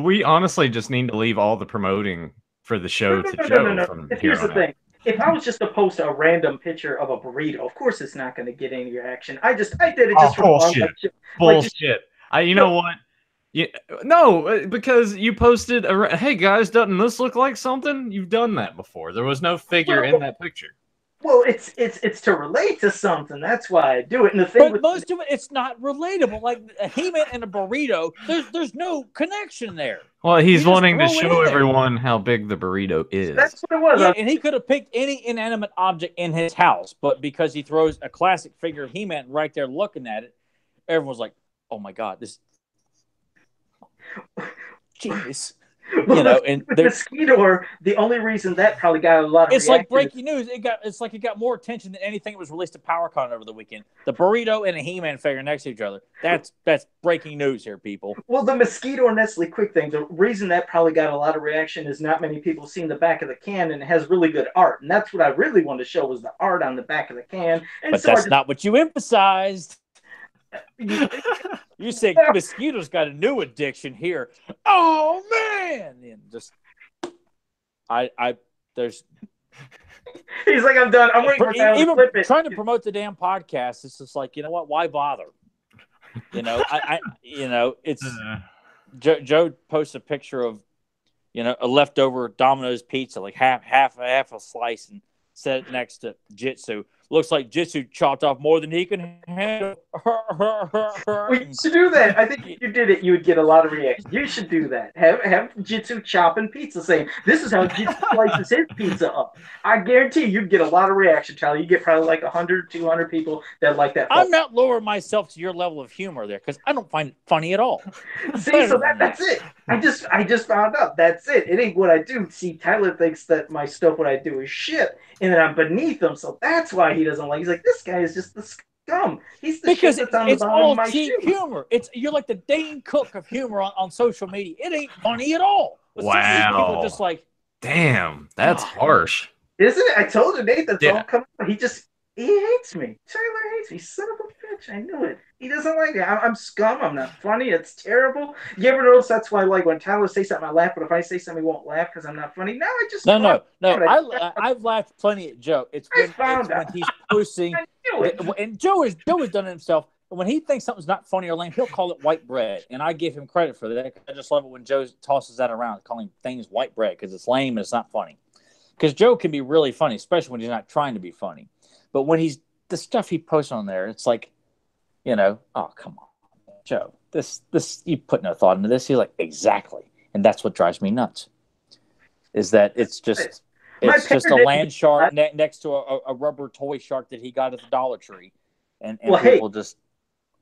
we honestly just need to leave all the promoting for the show to Joe. No. Here's the thing: if I was just to post a random picture of a burrito, of course it's not going to get any reaction. I did it just for bullshit. You know what? No, because you posted, hey guys, doesn't this look like something? You've done that before. There was no figure in that picture. Well, it's to relate to something. That's why I do it. And the thing, but most of it, it's not relatable. Like a He-Man and a burrito, there's no connection there. Well, he's wanting to show everyone how big the burrito is. That's what it was. Yeah, and he could have picked any inanimate object in his house, but because he throws a classic figure of He-Man right there looking at it, everyone's like, "Oh my God, this." Jeez. And the Mosquito, the only reason that probably got a lot of it's like breaking news. It got more attention than anything that was released at PowerCon over the weekend. The burrito and a He-Man figure next to each other. That's breaking news here, people. Well, the Mosquito or Nestle Quick thing, the reason that probably got a lot of reaction is not many people seen the back of the can, and it has really good art. And that's what I really wanted to show was the art on the back of the can. And but that's not what you emphasized. You say Mosquito's got a new addiction here. Oh man! And just there's. He's like, I'm done. I'm waiting for Tyler to clip it. Trying to promote the damn podcast. It's just like, you know what? Why bother? It's Joe posts a picture of a leftover Domino's pizza, like half a slice, and set it next to Jitsu. Looks like Jitsu chopped off more than he can handle. We should do that. I think if you did it, you would get a lot of reaction. You should do that. Have Jitsu chopping pizza, saying, this is how Jitsu slices his pizza up. I guarantee you'd get a lot of reaction, Charlie. You get probably like 100, 200 people that like that. I'm not lowering myself to your level of humor there, because I don't find it funny at all. See, so that's it. I just found out. That's it. It ain't what I do. See, Tyler thinks that my stuff, what I do, is shit, and then I'm beneath him, so that's why he doesn't like. He's like, this guy is just the scum. He's the because shit that's on the bottom of my shoe. It's all cheap humor. You're like the Dane Cook of humor on social media. It ain't funny at all. But wow. People are just like, damn, that's harsh. Isn't it? I told you, Nathan. That's all coming. He hates me. Tyler hates me. Son of a bitch. I knew it. He doesn't like it. I'm scum. I'm not funny. It's terrible. You ever notice that's why, like, when Tyler says something, I laugh, but if I say something, he won't laugh because I'm not funny. No, I just No. I've laughed plenty at Joe. It's when he's posting. And Joe has done it himself. When he thinks something's not funny or lame, he'll call it white bread. And I give him credit for that. I just love it when Joe tosses that around, calling things white bread because it's lame and it's not funny. Because Joe can be really funny, especially when he's not trying to be funny. But when the stuff he posts on there, it's like, oh, come on, Joe, this, you put no thought into this. He's like, exactly. And that's what drives me nuts, is that it's just a land shark next to a rubber toy shark that he got at the Dollar Tree. And people just.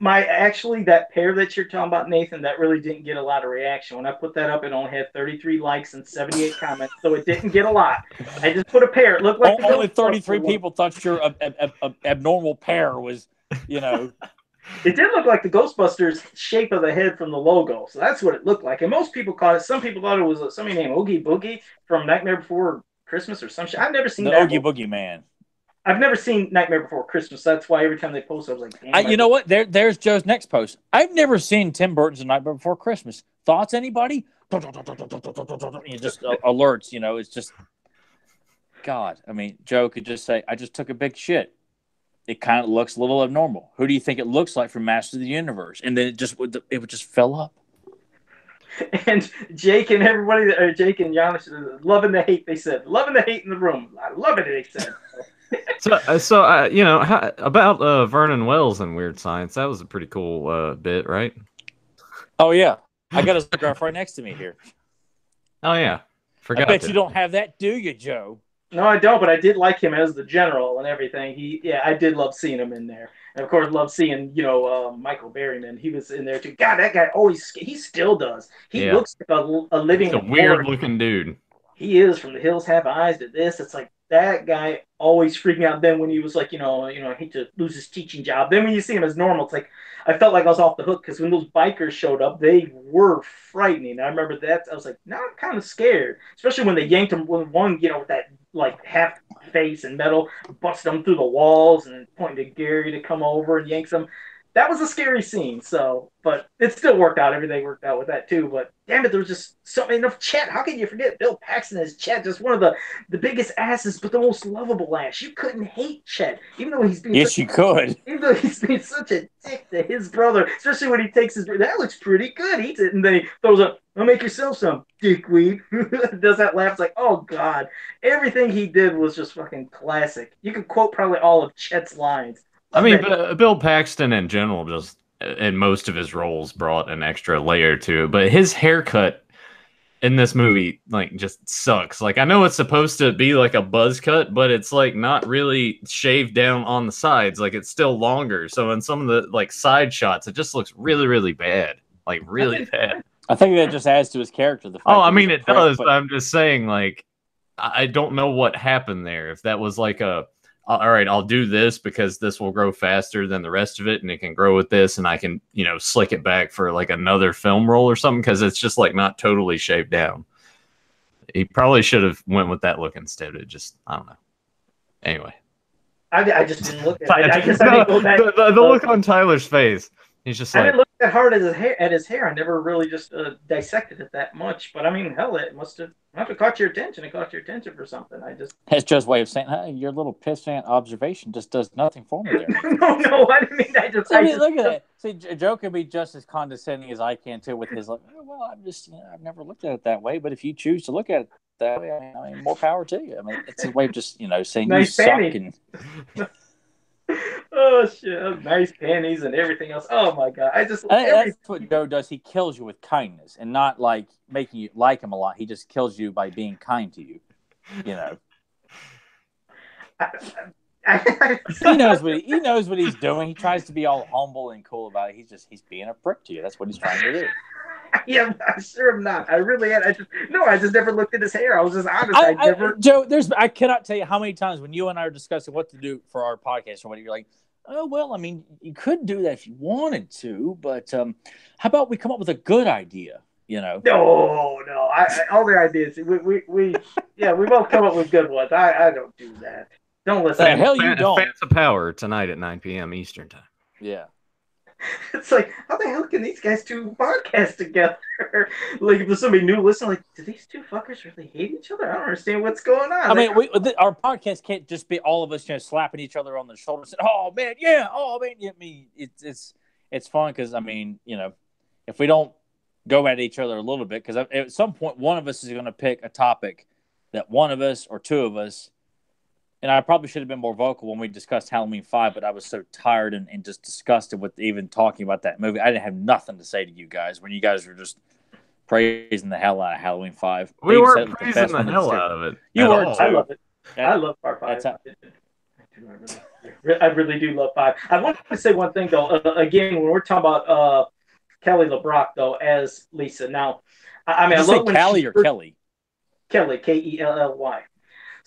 That pair that you're talking about, Nathan, that really didn't get a lot of reaction. When I put that up, it only had 33 likes and 78 comments, so it didn't get a lot. I just put a pair. It looked like only 33 people thought your abnormal pair was, It did look like the Ghostbusters shape of the head from the logo, so that's what it looked like. And most people caught it. Some people thought it was somebody named Oogie Boogie from Nightmare Before Christmas or some shit. I've never seen that. Oogie Boogie Man. I've never seen Nightmare Before Christmas. That's why every time they post, I was like, damn. You know what? There's Joe's next post. I've never seen Tim Burton's Nightmare Before Christmas. Thoughts, anybody? it just alerts. It's just God. I mean, Joe could just say, "I just took a big shit." It kind of looks a little abnormal. Who do you think it looks like from Masters of the Universe? And then it would just fill up. And Jake and everybody, or Jake and Giannis, loving the hate. They said, loving the hate in the room. I love it. They said. About Vernon Wells and Weird Science, that was a pretty cool bit, right? Oh yeah, I got his autograph right next to me here. Oh yeah, I bet you don't have that, do you, Joe? No, I don't, but I did like him as the general and everything. I did love seeing him in there. And of course, love seeing, Michael Berryman. He was in there too. God, that guy he still does. He looks like a living. He's a weird looking dude. He is. From The Hills Have Eyes to this. It's like that guy always freaked me out. Then when he was like, I hate to lose his teaching job. Then when you see him as normal, it's like I felt like I was off the hook because when those bikers showed up, they were frightening. I remember that. I was like, now I'm kind of scared, especially when they yanked him with one, with that like half face and metal, busted him through the walls and pointing to Gary to come over and yanks him. That was a scary scene. So, but it still worked out. Everything worked out with that too. But damn it, there was just so many enough Chet. How can you forget Bill Paxton as Chet? Just one of the biggest asses, but the most lovable ass. You couldn't hate Chet, even though he's being you could. Even though he's being such a dick to his brother, especially when he takes that looks pretty good. Eats it and then he throws up. I'll make yourself some dickweed. Does that laugh? It's like, oh God, everything he did was just fucking classic. You could quote probably all of Chet's lines. I mean, Bill Paxton in general just in most of his roles brought an extra layer to it, but his haircut in this movie like just sucks. Like I know it's supposed to be like a buzz cut, but it's like not really shaved down on the sides. Like it's still longer. So in some of the like side shots, it just looks really, really bad. Like really bad. I think that just adds to his character. I mean it does, but I'm just saying like I don't know what happened there. If that was like all right, I'll do this because this will grow faster than the rest of it, and it can grow with this, and I can, slick it back for like another film role or something because it's just like not totally shaved down. He probably should have went with that look instead. It just, I don't know. Anyway, I just didn't look at it. I didn't go back. The look on Tyler's face. He's just like, I didn't look that hard at his hair. I never really just dissected it that much. But I mean, hell, it must have caught your attention. It caught your attention for something. That's Joe's way of saying, hey, your little pissant observation just does nothing for me there. No, I didn't mean that. Look at that. See, Joe can be just as condescending as I can too with his like, oh, well, I've never looked at it that way. But if you choose to look at it that way, I mean more power to you. I mean, it's a way of just saying nice you panties. suck and. Oh shit! Nice panties and everything else. Oh my god! That's what Joe does. He kills you with kindness and not like making you like him a lot. He just kills you by being kind to you. He knows what he's doing. He tries to be all humble and cool about it. He's being a prick to you. That's what he's trying to do. Yeah, I'm sure I'm not. I really had. I just never looked at his hair. I was just honest. Joe, I cannot tell you how many times when you and I are discussing what to do for our podcast or what you're like, oh well, I mean, you could do that if you wanted to, but how about we come up with a good idea? No. All the ideas we both come up with good ones. I don't do that. Don't listen. The hell you don't. Fans of Power tonight at 9 p.m. Eastern time. Yeah. It's like, how the hell can these guys two podcast together? Like, if there's somebody new listening, like, do these two fuckers really hate each other? I don't understand what's going on. I mean, our podcast can't just be all of us slapping each other on the shoulder and saying, "Oh man, yeah, oh man, yeah." I mean, it's fun because I mean, if we don't go at each other a little bit, because at some point one of us is going to pick a topic that one of us or two of us. And I probably should have been more vocal when we discussed Halloween 5, but I was so tired and just disgusted with even talking about that movie. I didn't have nothing to say to you guys when you guys were just praising the hell out of Halloween 5. We weren't praising the hell out of it. You were too. I love it. I love Part 5. I really do love 5. I want to say one thing, though. Again, when we're talking about Kelly LeBrock, though, as Lisa. Now, I mean, I love when Kelly or Kelly? Kelly, Kelly.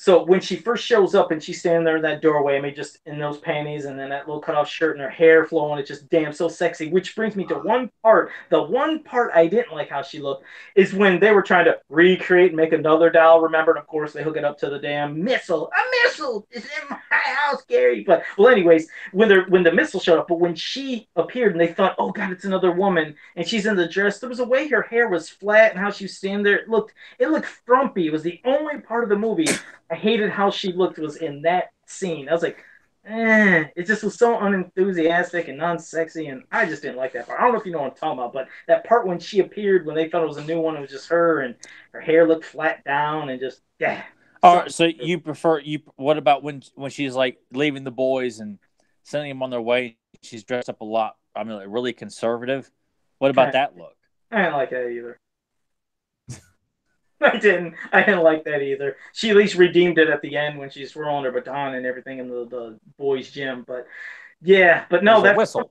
So when she first shows up and she's standing there in that doorway, I mean, just in those panties and then that little cutoff shirt and her hair flowing, it's just damn so sexy. Which brings me to one part. The one part I didn't like how she looked is when they were trying to recreate and make another doll. Remember, and of course, they hook it up to the damn missile. A missile is in my house, Gary. But well, anyways, when the missile showed up, but when she appeared and they thought, oh god, it's another woman, and she's in the dress, there was a way her hair was flat and how she was standing there. It looked frumpy. It was the only part of the movie I hated how she looked was in that scene. I was like, it just was so unenthusiastic and non-sexy, and I just didn't like that part. I don't know if you know what I'm talking about, but that part when she appeared, when they thought it was a new one, it was just her, and her hair looked flat down, and just, yeah. All right, so you prefer, what about when she's like leaving the boys and sending them on their way, she's dressed up a lot, I mean, like really conservative? What about that look? I didn't like that either. I didn't like that either. She at least redeemed it at the end when she's throwing her baton and everything in the boys' gym. But yeah, but no, that whistle.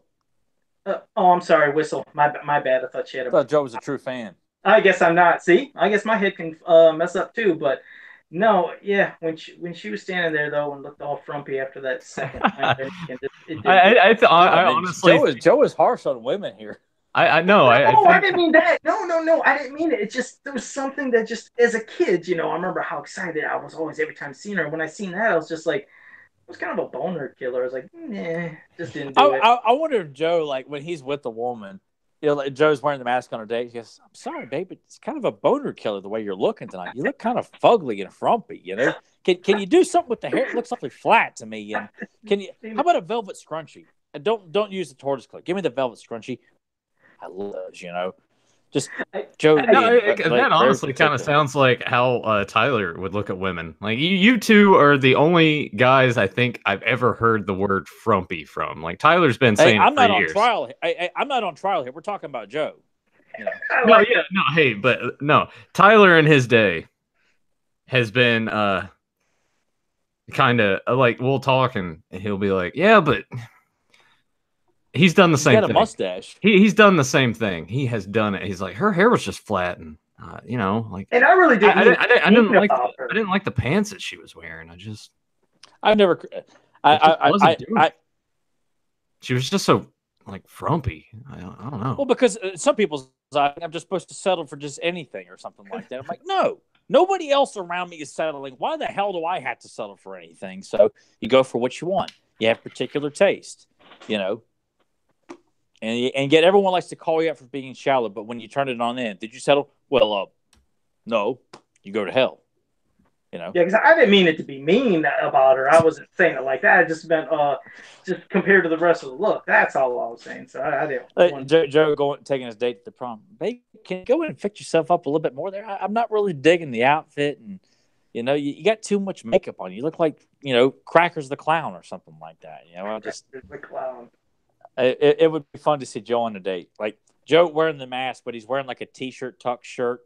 Oh, I'm sorry, whistle. My bad. I thought she had I thought Joe was a true fan. I guess I'm not. See, I guess my head can mess up too. But no, yeah, when she was standing there though and looked all frumpy after that second time, I honestly, Joe is harsh on women here. I know. I didn't mean that. No. I didn't mean it. It just, there was something that just, as a kid, you know, I remember how excited I was always every time seeing her. When I seen that, I was just like, it was kind of a boner killer. I was like, just didn't do it. I wonder if Joe, like, when he's with the woman, you know, like Joe's wearing the mask on her date. He goes, "I'm sorry, babe, but it's kind of a boner killer the way you're looking tonight. You look kind of fugly and frumpy, you know. Can you do something with the hair? It looks awfully flat to me. And how about a velvet scrunchie? And don't use the tortoise clip. Give me the velvet scrunchie. I love, you know, just Joe. That honestly kind of sounds like how Tyler would look at women. Like you two are the only guys I think I've ever heard the word frumpy from. Like Tyler's been saying I'm it not for on years. trial. I'm not on trial here. We're talking about Joe. You know. Tyler in his day has been kind of like, we'll talk and he'll be like, yeah, but he's done the same thing. He's got a mustache. He's done the same thing. He has done it. He's like, her hair was just flat, and you know, like. And I really didn't. I didn't like the pants that she was wearing. She was just so like frumpy. I don't know. Well, because some people's I'm just supposed to settle for just anything or something like that. I'm like, no, nobody else around me is settling. Why the hell do I have to settle for anything? So you go for what you want. You have particular taste, you know. And yet everyone likes to call you out for being shallow, but when you turn it on in, did you settle? Well, no, you go to hell. You know? Yeah, because I didn't mean it to be mean about her. I wasn't saying it like that. I just meant just compared to the rest of the look. That's all I was saying. So I didn't. Joe taking his date to the prom. Babe, can you go in and fix yourself up a little bit more there? I'm not really digging the outfit, and you know, you got too much makeup on. You look like, you know, Crackers the Clown or something like that. You know, Crackers the Clown. It would be fun to see Joe on a date. Like Joe wearing the mask, but he's wearing like a t-shirt, tuck shirt,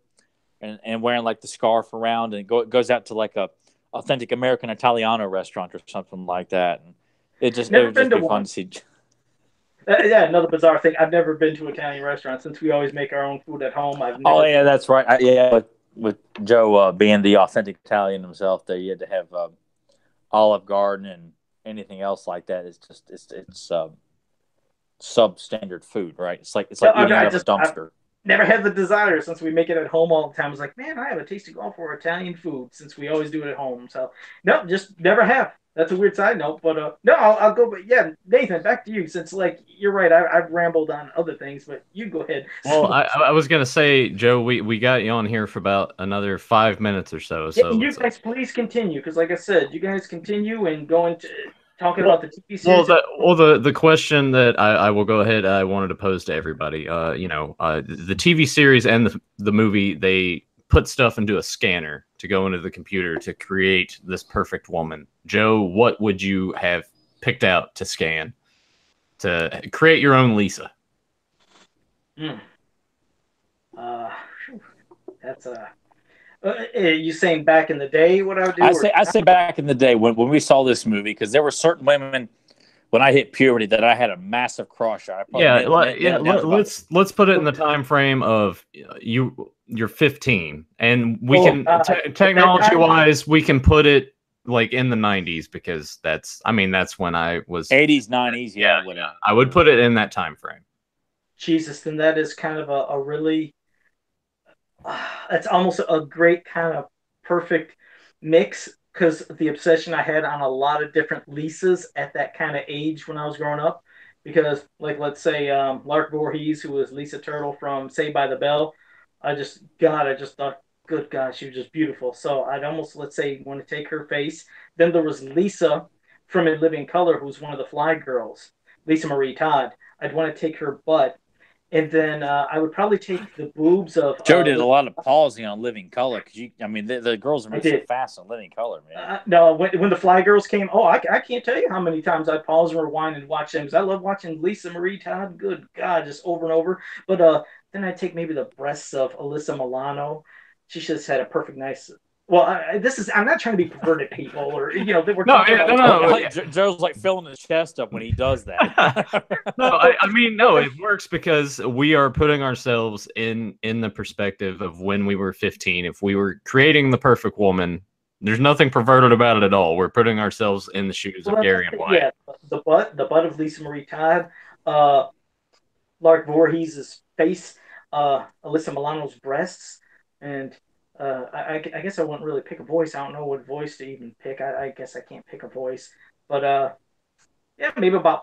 and wearing like the scarf around, and goes out to like a authentic American Italiano restaurant or something like that. And it would just be fun to see. Yeah, another bizarre thing. I've never been to an Italian restaurant since we always make our own food at home. That's right. With Joe being the authentic Italian himself, there you had to have Olive Garden and anything else like that. It's substandard food, right? It's like eating out of a dumpster. I've never had the desire since we make it at home all the time. I was like, man, I have a taste to go for Italian food since we always do it at home. So no, just never have. That's a weird side note, but no, I'll go. But yeah, Nathan, back to you. Since like you're right, I've rambled on other things, but you go ahead. Well, I was gonna say, Joe, we got you on here for about another 5 minutes or so. So you guys please continue, because like I said, you guys continue and go into talking about the TV series. The question that I will go ahead, I wanted to pose to everybody. The TV series and the movie, they put stuff into a scanner to go into the computer to create this perfect woman. Joe, what would you have picked out to scan to create your own Lisa? That's you saying back in the day what I would do? I say back in the day when we saw this movie, because there were certain women when I hit puberty that I had a massive crush on. Let's put it in the time frame of you're 15, and we can technology wise we can put it like in the 90s, because that's when I was 80s, 90s. Yeah, whatever. I would put it in that time frame. Jesus, then that is kind of a really, it's almost a great kind of perfect mix, because the obsession I had on a lot of different Lisas at that kind of age when I was growing up. Because, like, let's say Lark Voorhees, who was Lisa Turtle from Saved by the Bell, I just thought, good God, she was just beautiful. So I'd almost, let's say, want to take her face. Then there was Lisa from In Living Color, who's one of the Fly Girls, Lisa Marie Todd. I'd want to take her butt. And then I would probably take the boobs of Joe did a lot of pausing on Living Color, because the girls are moving so fast on Living Color, man. No, when the Fly Girls came, I can't tell you how many times I pause and rewind and watch them, because I love watching Lisa Marie Todd. Good God, just over and over. But then I take maybe the breasts of Alyssa Milano. She just had a perfect, nice. Well, I'm not trying to be perverted, people, or we're talking about. Joe's like filling his chest up when he does that. No, it works because we are putting ourselves in the perspective of when we were 15. If we were creating the perfect woman, there's nothing perverted about it at all. We're putting ourselves in the shoes of Gary and Wyatt. Yeah, the butt of Lisa Marie Todd, Lark Voorhees' face, Alyssa Milano's breasts, and. I guess I wouldn't really pick a voice. I don't know what voice to even pick. I guess I can't pick a voice. But yeah, maybe about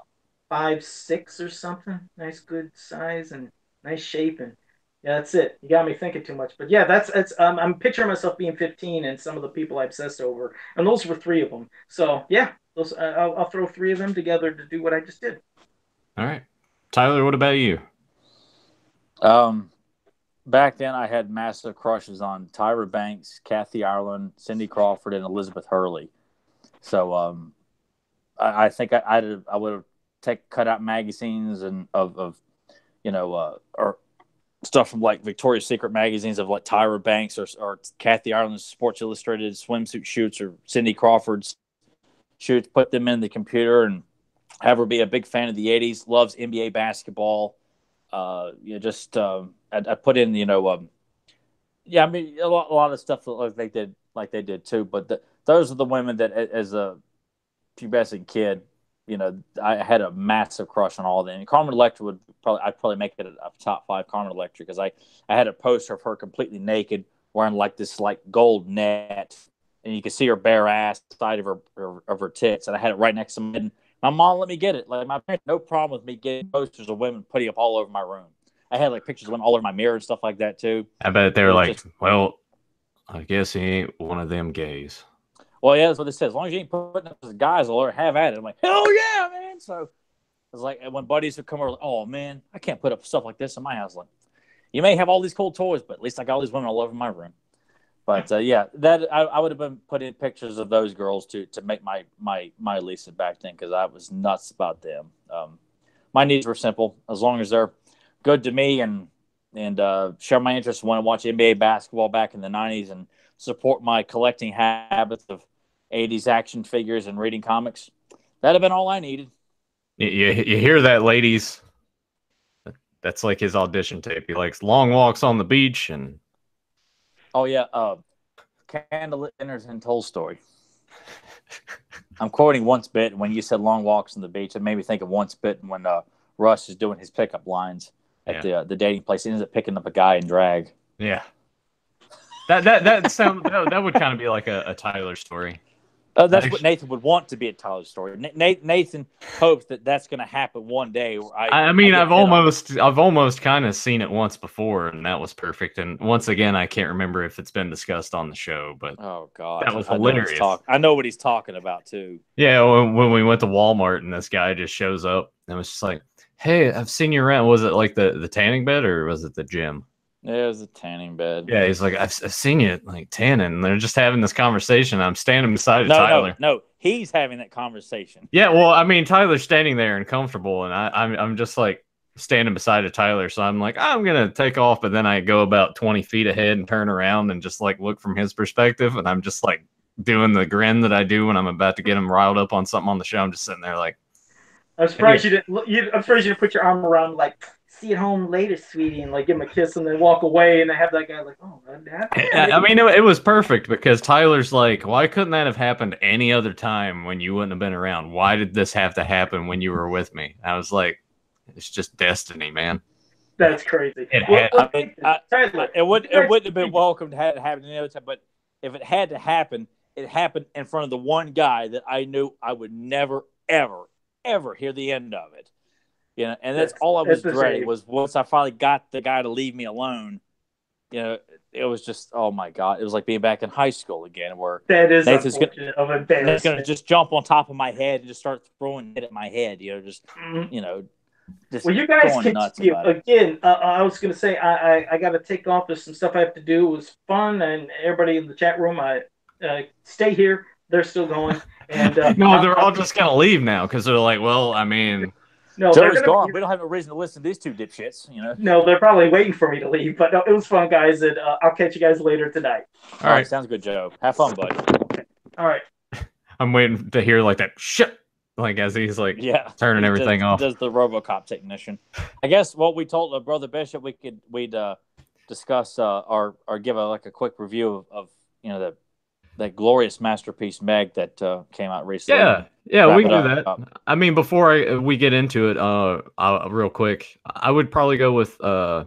5'6" or something. Nice, good size and nice shape. And yeah, that's it. You got me thinking too much. But yeah, that's I'm picturing myself being 15 and some of the people I obsessed over. And those were 3 of them. So yeah, those I'll throw 3 of them together to do what I just did. All right. Tyler, what about you? Back then, I had massive crushes on Tyra Banks, Kathy Ireland, Cindy Crawford, and Elizabeth Hurley. So I think I would have cut out magazines and of or stuff from like Victoria's Secret magazines of like Tyra Banks or Kathy Ireland's Sports Illustrated swimsuit shoots or Cindy Crawford's shoots, put them in the computer and have her be a big fan of the 80s, loves NBA basketball. I put in, a lot of stuff like they did too. But those are the women that, as a pubescent kid, I had a massive crush on all of them. And Carmen Electra I'd probably make it a top 5 Carmen Electra, because I had a poster of her completely naked, wearing like this like gold net, and you could see her bare ass, side of her tits, and I had it right next to me. My mom let me get it. Like, my parents had no problem with me getting posters of women putting up all over my room. I had like pictures of women all over my mirror and stuff like that too. I bet they were like, well, I guess he ain't one of them gays. Well, yeah, that's what it says. As long as you ain't putting up as guys, I'll have at it. I'm like, hell yeah, man. So it's like when buddies would come over, like, oh man, I can't put up stuff like this in my house. Like, you may have all these cool toys, but at least I got all these women all over my room. But yeah, that I would have been putting pictures of those girls to make my Lisa back then, because I was nuts about them. My needs were simple. As long as they're good to me and share my interest, want to watch NBA basketball back in the 90s and support my collecting habits of 80s action figures and reading comics, that'd have been all I needed. You hear that, ladies? That's like his audition tape. He likes long walks on the beach and. Oh yeah, candlelit dinners in Tolstoy. I'm quoting Once Bitten. When you said long walks on the beach, it made me think of Once Bitten when Russ is doing his pickup lines at the dating place. He ends up picking up a guy in drag. Yeah, that would kind of be like a Tyler story. That's what Nathan would want to be a Tyler story. Nathan hopes that that's going to happen one day. I've almost kind of seen it once before, and that was perfect. And once again, I can't remember if it's been discussed on the show, but oh god, that was hilarious. I know what he's talking about too. Yeah, when we went to Walmart and this guy just shows up and was just like, "Hey, I've seen you around." Was it like the tanning bed or was it the gym? Yeah, it was a tanning bed. Yeah, he's like, I've seen you like tanning. And they're just having this conversation. I'm standing beside Tyler. No, he's having that conversation. Yeah, well, Tyler's standing there and comfortable, and I'm just like standing beside Tyler. So I'm like, I'm gonna take off, but then I go about 20 feet ahead and turn around and just like look from his perspective, and I'm just like doing the grin that I do when I'm about to get him riled up on something on the show. I'm just sitting there like, I'm surprised you didn't. I'm surprised you didn't put your arm around like, see you at home later, sweetie, and like give him a kiss and then walk away, and I have that guy like, oh, I mean, it was perfect because Tyler's like, why couldn't that have happened any other time when you wouldn't have been around? Why did this have to happen when you were with me? I was like, it's just destiny, man. That's crazy. Tyler, it wouldn't have been welcome to have it happen any other time, but if it had to happen, it happened in front of the one guy that I knew I would never, ever, ever hear the end of it. You know, and that's all I was dreading was once I finally got the guy to leave me alone. You know, it was just, oh my God, it was like being back in high school again, where that is Nathan's going to just jump on top of my head and just start throwing it at my head. You know, just just well, you guys going nuts about it. Again. I was going to say I got to take off. There's some stuff I have to do. It was fun, and everybody in the chat room, stay here. They're still going, and no, they're all just going to leave now because they're like, well, I mean. No, Joe's gone. We don't have a reason to listen to these two dipshits, you know. No, they're probably waiting for me to leave. But no, it was fun, guys, and I'll catch you guys later tonight. All right, sounds good, Joe. Have fun, bud. Okay. All right. I'm waiting to hear like that shit, like as he's like turning everything off. Does the RoboCop technician? I guess what we told Brother Bishop we'd discuss or give a quick review of that glorious masterpiece Meg that came out recently. Yeah, we can do that. I mean, before we get into it, real quick, I would probably go with Kelly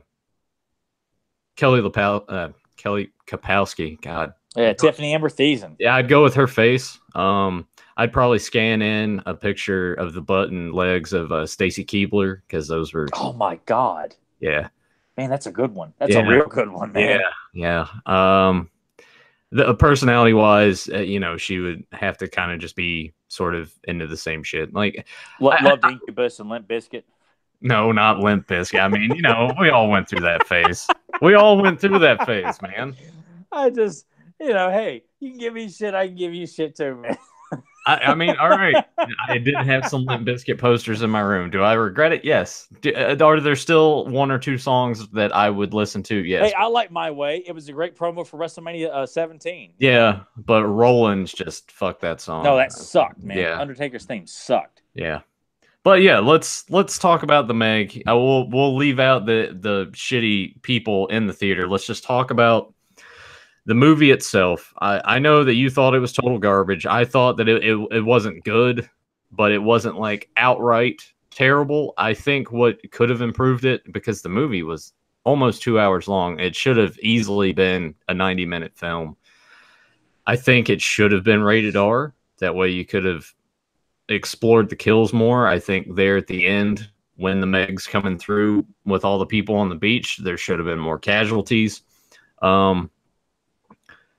Kapowski. God. Yeah, Tiffany Amber Thiessen. Yeah, I'd go with her face. I'd probably scan in a picture of the butt and legs of Stacy Keibler because those were. Oh my God. Yeah. Man, that's a good one. That's a real good one, man. Yeah. The personality-wise, she would have to kind of just be sort of into the same shit. Like, loved Incubus and Limp Bizkit. No, not Limp Bizkit. I mean, we all went through that phase. We all went through that phase, man. I just, hey, you can give me shit, I can give you shit too, man. I mean, all right. I did have some Limp Bizkit posters in my room. Do I regret it? Yes. Are there still one or two songs that I would listen to? Yes. Hey, I like My Way. It was a great promo for WrestleMania 17. Yeah, but Rollins just fucked that song. No, that sucked, man. Yeah. Undertaker's theme sucked. Yeah. But yeah, let's talk about the Meg. We'll leave out the shitty people in the theater. Let's just talk about the movie itself. I know that you thought it was total garbage. I thought that it wasn't good, but it wasn't like outright terrible. I think what could have improved it, because the movie was almost 2 hours long, it should have easily been a 90-minute film. I think it should have been rated R. That way you could have explored the kills more. I think there at the end, when the Meg's coming through with all the people on the beach, there should have been more casualties.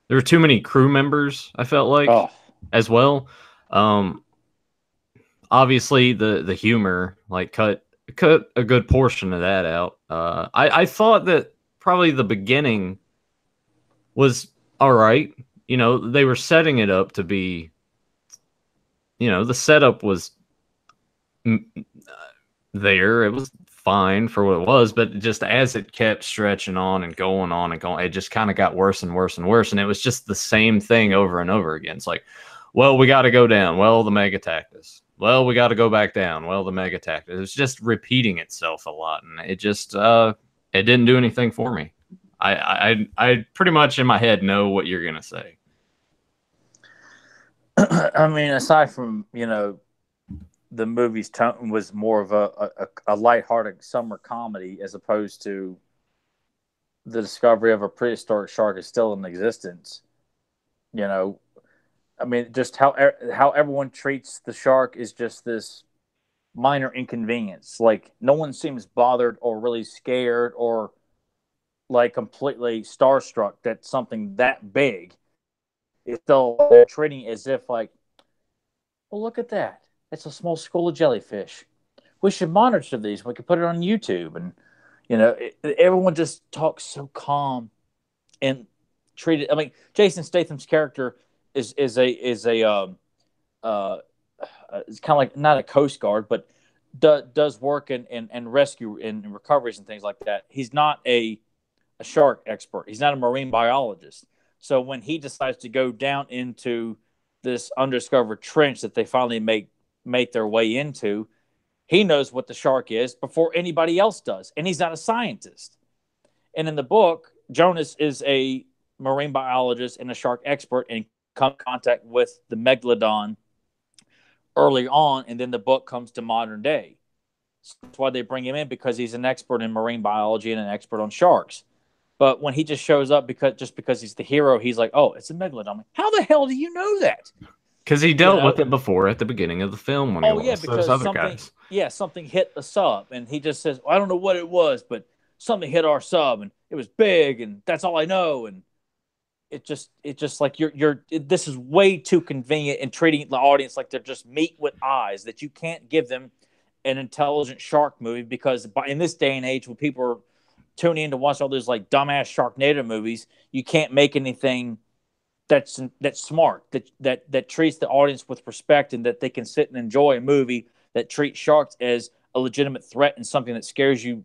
There were too many crew members, I felt like, as well. Obviously, the humor, like, cut a good portion of that out. I thought that probably the beginning was all right. They were setting it up to be, the setup was there. It was fine for what it was, but just as it kept stretching on and going, it just kind of got worse and worse and worse. And it was just the same thing over and over again. It's like, well, we got to go down. Well, the Meg attacked us. Well, we got to go back down. Well, the Meg attacked us. It was just repeating itself a lot. And it just, it didn't do anything for me. I pretty much in my head know what you're going to say. I mean, aside from, the movie's tone was more of a lighthearted summer comedy as opposed to the discovery of a prehistoric shark is still in existence. I mean, just how everyone treats the shark is just this minor inconvenience. Like, no one seems bothered or really scared or like completely starstruck that something that big is still, they're treating it as if like, well, look at that. It's a small school of jellyfish. We should monitor these. We could put it on YouTube. And, everyone just talks so calm and treated. I mean, Jason Statham's character is it's kind of like not a Coast Guard, but does work in rescue and recoveries and things like that. He's not a shark expert. He's not a marine biologist. So when he decides to go down into this undiscovered trench that they finally make their way into, He knows what the shark is before anybody else does, and he's not a scientist. And in the book, Jonas is a marine biologist and a shark expert and come in contact with the megalodon early on, and then the book comes to modern day. So that's why they bring him in, because he's an expert in marine biology and an expert on sharks. But when he just shows up because he's the hero, he's like, oh, it's a megalodon. How the hell do you know that? Because he dealt with it before at the beginning of the film when he lost those other guys. Yeah, something hit the sub, and he just says, well, I don't know what it was, but something hit our sub, and it was big, and that's all I know. And it just like this is way too convenient in treating the audience like they're just meat with eyes, that you can't give them an intelligent shark movie, because in this day and age when people are tuning in to watch all those like dumbass Sharknado movies, you can't make anything that's smart, that treats the audience with respect, and that they can sit and enjoy a movie that treats sharks as a legitimate threat and something that scares you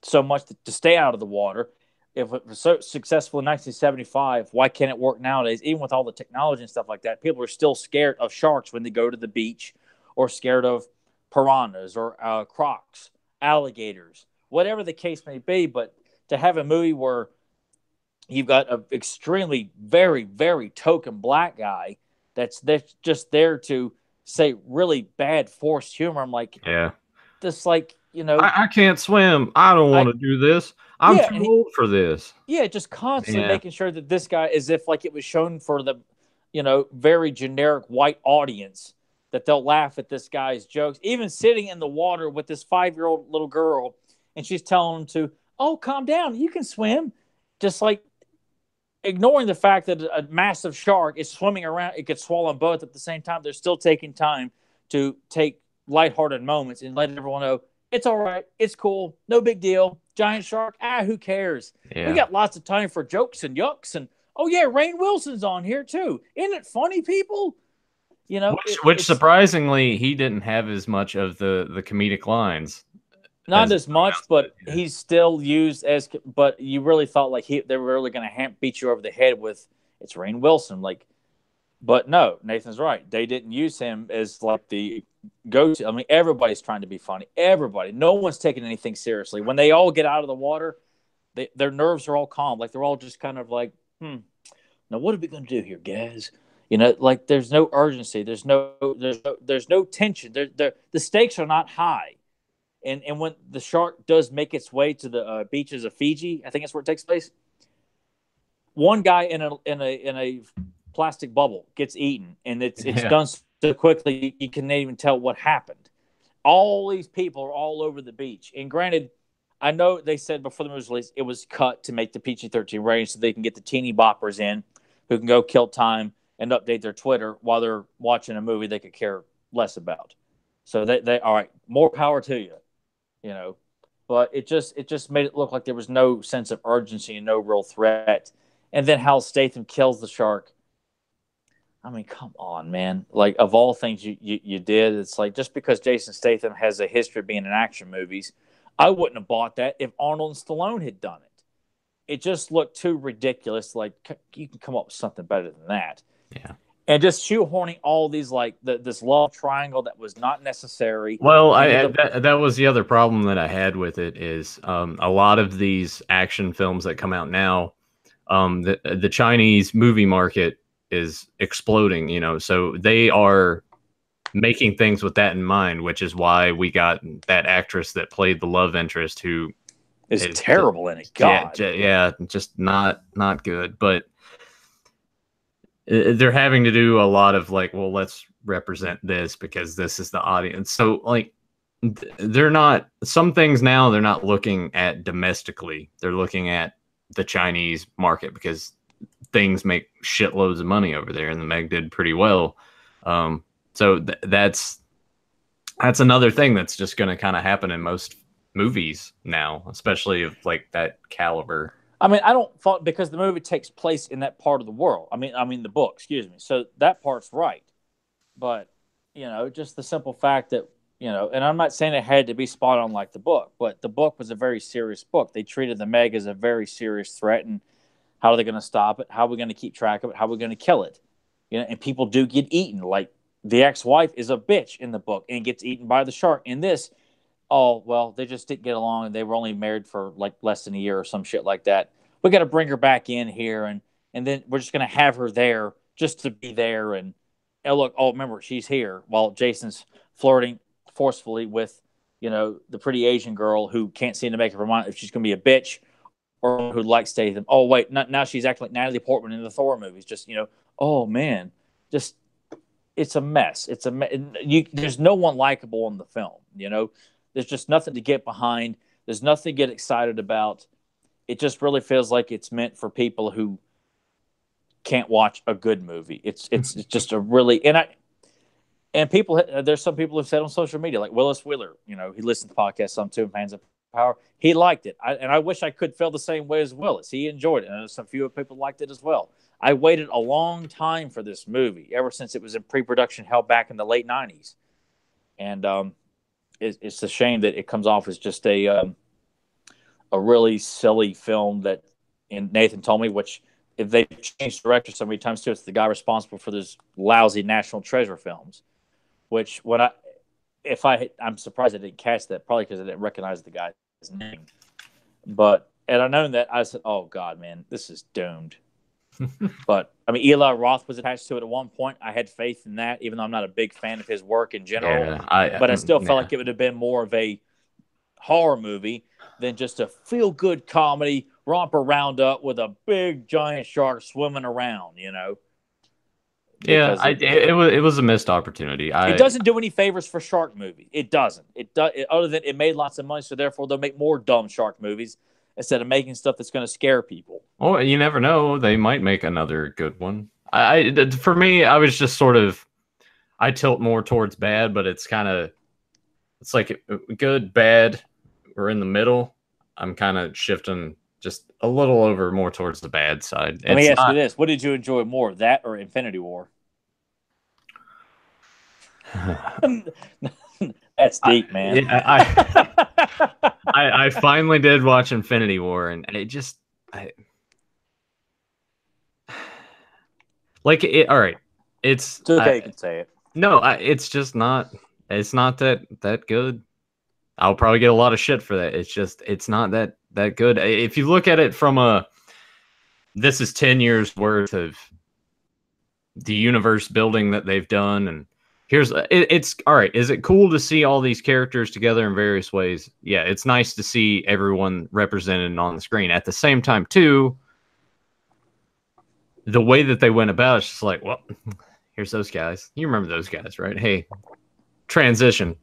so much to stay out of the water. If it was so successful in 1975, why can't it work nowadays? Even with all the technology and stuff like that, people are still scared of sharks when they go to the beach, or scared of piranhas or crocs, alligators, whatever the case may be. But to have a movie where you've got an extremely, very, very token black guy that's just there to say really bad forced humor, I'm like, yeah, this, like, I can't swim. I don't want to do this. I'm too old for this. Yeah, just constantly making sure that this guy, as if like it was shown for the, very generic white audience, that they'll laugh at this guy's jokes. Even sitting in the water with this 5-year-old little girl, and she's telling him to, oh, calm down, you can swim. Just like ignoring the fact that a massive shark is swimming around, it could swallow them both at the same time. They're still taking time to take lighthearted moments and let everyone know, it's all right, it's cool, no big deal. Giant shark, who cares? Yeah. We got lots of time for jokes and yucks, and oh yeah, Rainn Wilson's on here too. Isn't it funny, people? Which surprisingly, he didn't have as much of the comedic lines. Not as much, but he's still used as. But you really thought like they were really going to beat you over the head with it's Rainn Wilson, like. But no, Nathan's right. They didn't use him as like the go-to. I mean, everybody's trying to be funny. Everybody. No one's taking anything seriously. When they all get out of the water, their nerves are all calm. Like they're all just kind of like, now what are we going to do here, guys? Like there's no urgency. There's no tension. The stakes are not high. And when the shark does make its way to the beaches of Fiji, I think that's where it takes place. One guy in a plastic bubble gets eaten, and it's done so quickly you can't even tell what happened. All these people are all over the beach, and granted, I know they said before the movie was released it was cut to make the PG-13 rating so they can get the teeny boppers in who can go kill time and update their Twitter while they're watching a movie they could care less about. So they all right, more power to you, But it just made it look like there was no sense of urgency and no real threat. And then Hal Statham kills the shark. I mean, come on, man. Like, of all things you did, it's like just because Jason Statham has a history of being in action movies, I wouldn't have bought that if Arnold and Stallone had done it. It just looked too ridiculous. Like, you can come up with something better than that. Yeah. And just shoehorning all these, like, this love triangle that was not necessary. Well, that was the other problem that I had with it is a lot of these action films that come out now, the Chinese movie market is exploding, so they are making things with that in mind, which is why we got that actress that played the love interest who is terrible in it. God. Yeah, just not good. But they're having to do a lot of like, well, let's represent this because this is the audience. So like, they're not, some things now they're not looking at domestically. They're looking at the Chinese market because things make shitloads of money over there, and the Meg did pretty well. So that's another thing that's just going to kind of happen in most movies now, especially of like that caliber. I mean, I don't thought because the movie takes place in that part of the world. I mean the book, excuse me. So that part's right. But, just the simple fact that, and I'm not saying it had to be spot on like the book, but the book was a very serious book. They treated the Meg as a very serious threat, and how are they going to stop it? How are we going to keep track of it? How are we going to kill it? And people do get eaten. Like the ex-wife is a bitch in the book and gets eaten by the shark. In this, oh, well, they just didn't get along and they were only married for like less than a year or some shit like that. We got to bring her back in here and then we're just going to have her there just to be there. And look, oh, remember, she's here while Jason's flirting forcefully with, the pretty Asian girl who can't seem to make up her mind if she's going to be a bitch or who likes Statham. Oh, wait, now she's acting like Natalie Portman in the Thor movies. Just, oh, man, just it's a mess. There's no one likable in the film, There's just nothing to get behind. There's nothing to get excited about. It just really feels like it's meant for people who can't watch a good movie. It's just a really and people. There's some people who've said on social media, like Willis Wheeler. He listens to podcasts some too, Fans of Power. He liked it, and I wish I could feel the same way as Willis. He enjoyed it, and some few people liked it as well. I waited a long time for this movie, ever since it was in pre-production hell back in the late '90s, and it's a shame that it comes off as just a really silly film that, and Nathan told me, which if they changed director so many times too, it's the guy responsible for those lousy National Treasure films. Which I'm surprised I didn't catch that, probably because I didn't recognize the guy's name. But and I known that I said, "Oh God, man, this is doomed." But I mean, Eli Roth was attached to it at one point. I had faith in that, even though I'm not a big fan of his work in general. But I still felt like it would have been more of a horror movie than just a feel-good comedy romper roundup with a big giant shark swimming around. Yeah, it was a missed opportunity. It doesn't do any favors for shark movies. It doesn't. Other than it made lots of money, so therefore they'll make more dumb shark movies instead of making stuff that's going to scare people. Well, you never know. They might make another good one. For me, I was just sort of, I tilt more towards bad, but it's like good, bad, or in the middle. I'm kind of shifting just a little over more towards the bad side. Let me ask you this. What did you enjoy more, that or Infinity War? That's deep, man. I finally did watch Infinity War, and it just... all right. It's okay, you can say it. No, it's just not... It's not that good. I'll probably get a lot of shit for that. It's not that good. If you look at it from this is 10 years worth of the universe building that they've done, and it's all right. Is it cool to see all these characters together in various ways? Yeah, it's nice to see everyone represented on the screen. At the same time, too, the way that they went about it's just like, well, here's those guys. You remember those guys, right? Hey, transition.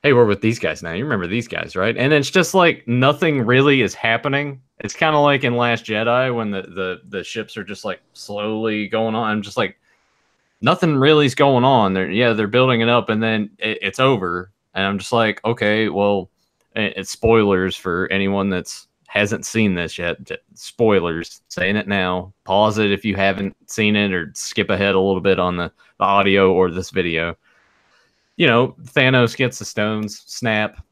Hey, we're with these guys now. You remember these guys, right? And it's just like nothing really is happening. It's kind of like in Last Jedi when the ships are just like slowly going on. I'm just like, nothing really is going on. They're building it up, and then it's over. And I'm just like, okay, well, it's spoilers for anyone that's hasn't seen this yet. Spoilers, saying it now. Pause it if you haven't seen it, or skip ahead a little bit on the audio or this video. Thanos gets the stones, snap.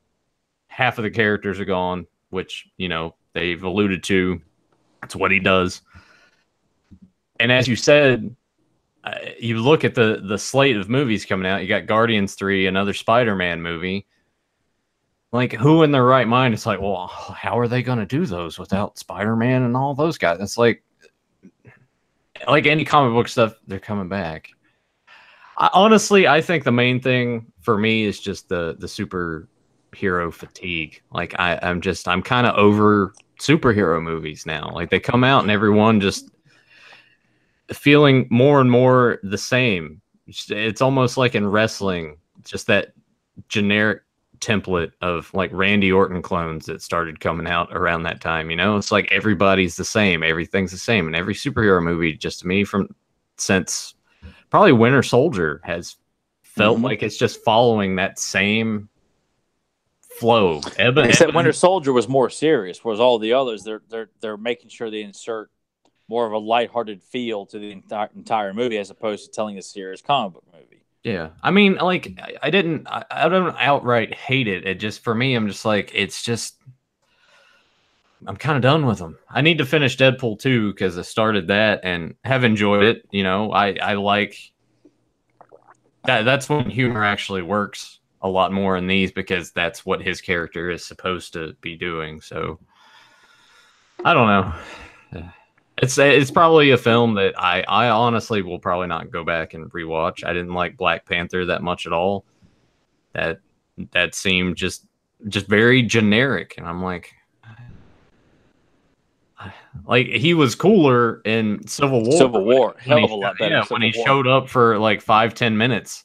Half of the characters are gone, which, they've alluded to. That's what he does. And as you said, you look at the slate of movies coming out. You got Guardians 3, another Spider-Man movie. Like, who in their right mind is like, well, how are they going to do those without Spider-Man and all those guys? It's like any comic book stuff, they're coming back. Honestly, I think the main thing for me is just the superhero fatigue. Like I'm kind of over superhero movies now. Like they come out and everyone just feeling more and more the same. It's almost like in wrestling, just that generic template of like Randy Orton clones that started coming out around that time. It's like everybody's the same. Everything's the same. And every superhero movie, just to me, since probably Winter Soldier has felt like it's just following that same flow. Except Winter Soldier was more serious, whereas all the others they're making sure they insert more of a lighthearted feel to the entire movie as opposed to telling a serious comic book movie. Yeah, I mean, like I don't outright hate it. It just, for me, I'm just like, I'm kind of done with them. I need to finish Deadpool 2 because I started that and have enjoyed it. I like that's when humor actually works a lot more in these, because that's what his character is supposed to be doing. So I don't know. It's probably a film that I honestly will probably not go back and rewatch. I didn't like Black Panther that much at all. That seemed just very generic, and I'm like he was cooler in Civil War. Civil War, hell of a lot better. Yeah, when he showed up for like 5-10 minutes,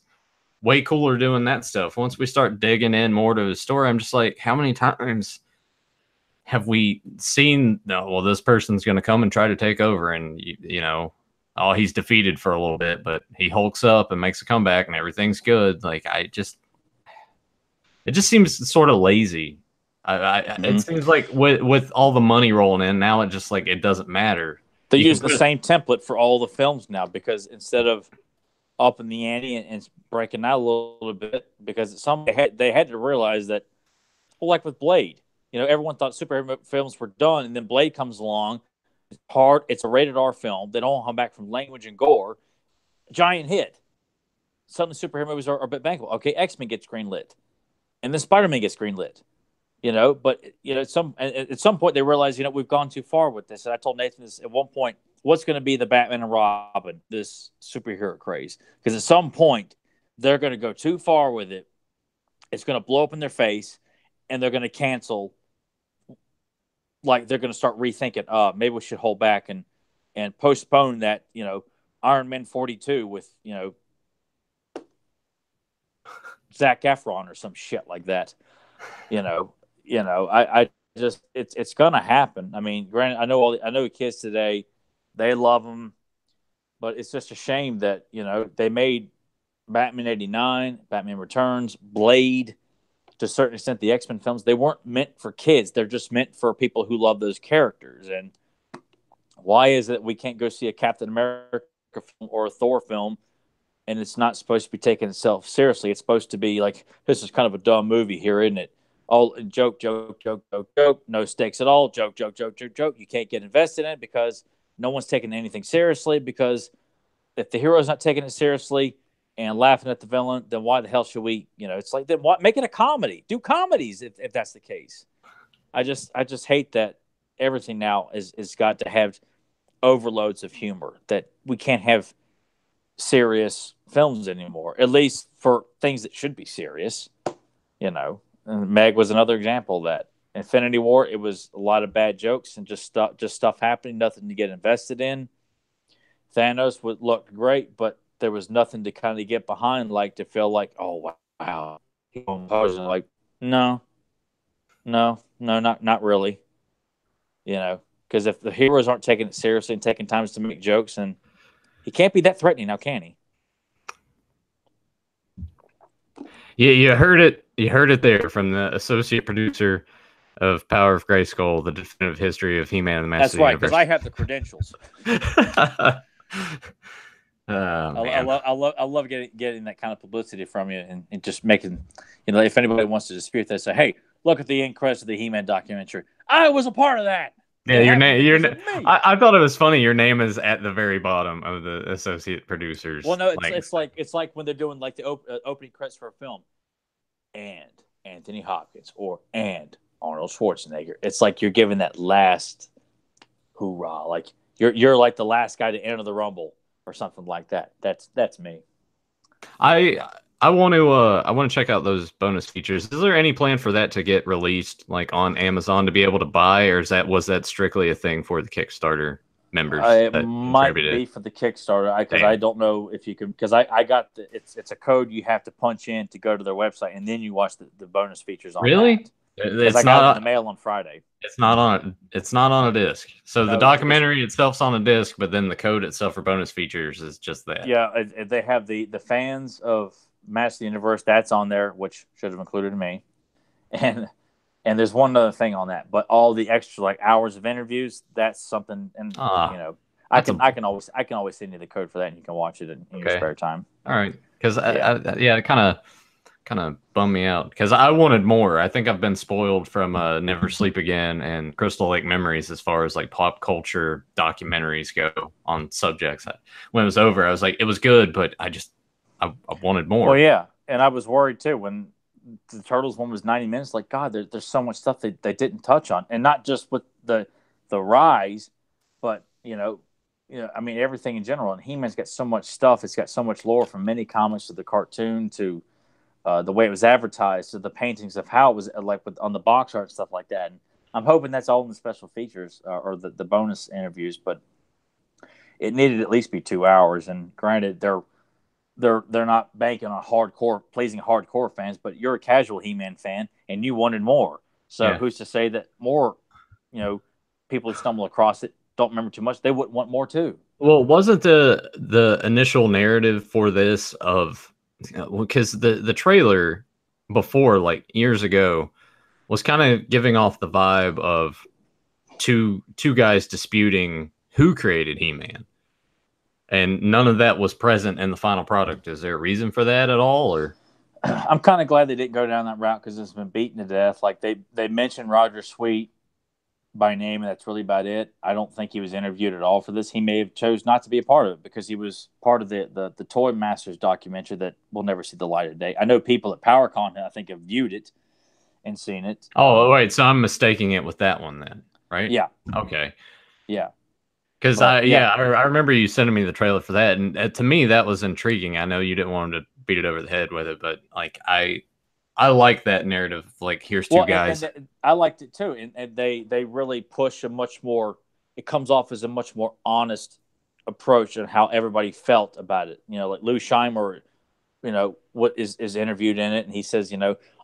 way cooler doing that stuff. Once we start digging in more to his story, I'm just like, how many times have we seen? No, well, this person's going to come and try to take over, and you know, oh, he's defeated for a little bit, but he hulks up and makes a comeback, and everything's good. Like it just seems sort of lazy. It seems like with all the money rolling in now, it just like it doesn't matter. They use the same template for all the films now, because instead of upping the ante and breaking out a little bit, because they had to realize that, well, like with Blade, you know, everyone thought superhero films were done, and then Blade comes along. It's hard. It's a rated R film. They don't come back from language and gore. Giant hit. Suddenly, superhero movies are a bit bankable. Okay, X-Men gets greenlit, and then Spider-Man gets greenlit. You know, but you know, at some point they realize, you know, we've gone too far with this. And I told Nathan this at one point: what's going to be the Batman and Robin, this superhero craze? Because at some point they're going to go too far with it. It's going to blow up in their face, and they're going to cancel. Like they're going to start rethinking. Maybe we should hold back and postpone that. You know, Iron Man 42 with, you know, Zac Efron or some shit like that. You know, I just it's gonna happen. I mean, granted, I know kids today, they love them, but it's just a shame that, you know, they made Batman '89, Batman Returns, Blade, to a certain extent, the X-Men films. They weren't meant for kids. They're just meant for people who love those characters. And why is it we can't go see a Captain America film or a Thor film, and it's not supposed to be taking itself seriously? It's supposed to be like, this is kind of a dumb movie here, isn't it? All joke, no stakes at all. Joke. You can't get invested in it because no one's taking anything seriously. Because if the hero's not taking it seriously and laughing at the villain, then why the hell should we? You know, it's like, then what? Make it a comedy. Do comedies if that's the case. I just hate that everything now is got to have overloads of humor, that we can't have serious films anymore, at least for things that should be serious, you know. And Meg was another example of that. Infinity War, it was a lot of bad jokes and just stuff happening, nothing to get invested in. Thanos looked great, but there was nothing to kind of get behind, like to feel like, oh wow, like no, not really, you know, because if the heroes aren't taking it seriously and taking times to make jokes, and he can't be that threatening now, can he? Yeah, you heard it. You heard it there from the associate producer of Power of Grayskull, the definitive history of He-Man and the Master That's right, because I have the credentials. I love getting that kind of publicity from you, and just making, you know, if anybody wants to dispute that, say, hey, look at the end credits of the He-Man documentary. I was a part of that. Yeah, your name. I thought it was funny. Your name is at the very bottom of the associate producers. Well, no, it's like when they're doing like the opening credits for a film, and Anthony Hopkins and Arnold Schwarzenegger. It's like you're giving that last hoorah, like you're like the last guy to enter the Rumble or something like that. That's me. I want to check out those bonus features. Is there any plan for that to get released like on Amazon to be able to buy, or was that strictly a thing for the Kickstarter members? It might be for the Kickstarter, because I don't know if you can, because I got it's a code you have to punch in to go to their website, and then you watch the bonus features on really? It's not in the mail on Friday. It's not on a disc. So the documentary itself's on a disc, but then the code itself for bonus features is just that. Yeah, they have the fans of Master of the Universe, that's on there, which should have included me, and there's one other thing on that, but all the extra like hours of interviews, that's something, and you know, I can always send you the code for that, and you can watch it in your spare time. All right, because it kind of bummed me out, because I wanted more. I think I've been spoiled from Never Sleep Again and Crystal Lake Memories as far as like pop culture documentaries go on subjects. When it was over, I was like, it was good, but I I wanted more. Well, yeah, and I was worried too when the Turtles one was 90 minutes. Like, God, there's so much stuff they didn't touch on, and not just with the rise, but I mean everything in general. And He-Man's got so much stuff. It's got so much lore from many comics to the cartoon to the way it was advertised to the paintings of how it was on the box art and stuff like that. And I'm hoping that's all in the special features or the bonus interviews, but it needed at least be 2 hours. And granted, they're not banking on pleasing hardcore fans, but you're a casual He-Man fan and you wanted more. So who's to say that more, people who stumble across it don't remember too much. They wouldn't want more too. Well, wasn't the initial narrative for this of because the trailer before, like years ago, was kind of giving off the vibe of two guys disputing who created He-Man. And none of that was present in the final product. Is there a reason for that at all? Or I'm kind of glad they didn't go down that route because it's been beaten to death. Like they mentioned Roger Sweet by name, and that's really about it. I don't think he was interviewed at all for this. He may have chose not to be a part of it because he was part of the Toy Masters documentary that will never see the light of day. I know people at PowerCon, I think, have viewed it and seen it. Oh, wait, so I'm mistaking it with that one then, right? Yeah. Okay. Yeah. Because I remember you sending me the trailer for that, and to me that was intriguing. I know you didn't want him to beat it over the head with it, but like I like that narrative. Like, here's two guys. And I liked it too, and they really push a much more. It comes off as a much more honest approach on how everybody felt about it. Like Lou Scheimer, what is interviewed in it, and he says,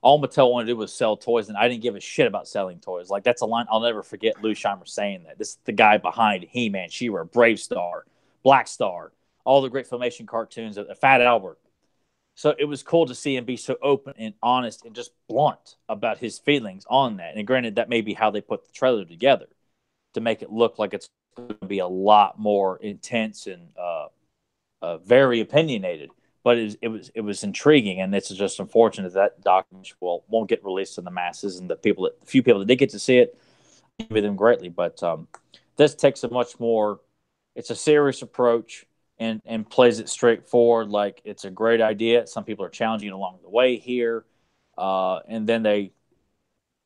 all Mattel wanted to do was sell toys, and I didn't give a shit about selling toys. Like, that's a line I'll never forget. Lou Scheimer saying that. This is the guy behind He-Man, She-Ra, Brave Star, Black Star, all the great Filmation cartoons, Fat Albert. So it was cool to see him be so open and honest and just blunt about his feelings on that. And granted, that may be how they put the trailer together to make it look like it's going to be a lot more intense and very opinionated. But it was intriguing, and it's just unfortunate that document won't get released to the masses, and the few people that did get to see it, I envy them greatly. But this takes a much more, it's a serious approach and plays it straightforward. Like, it's a great idea. Some people are challenging it along the way here, and then they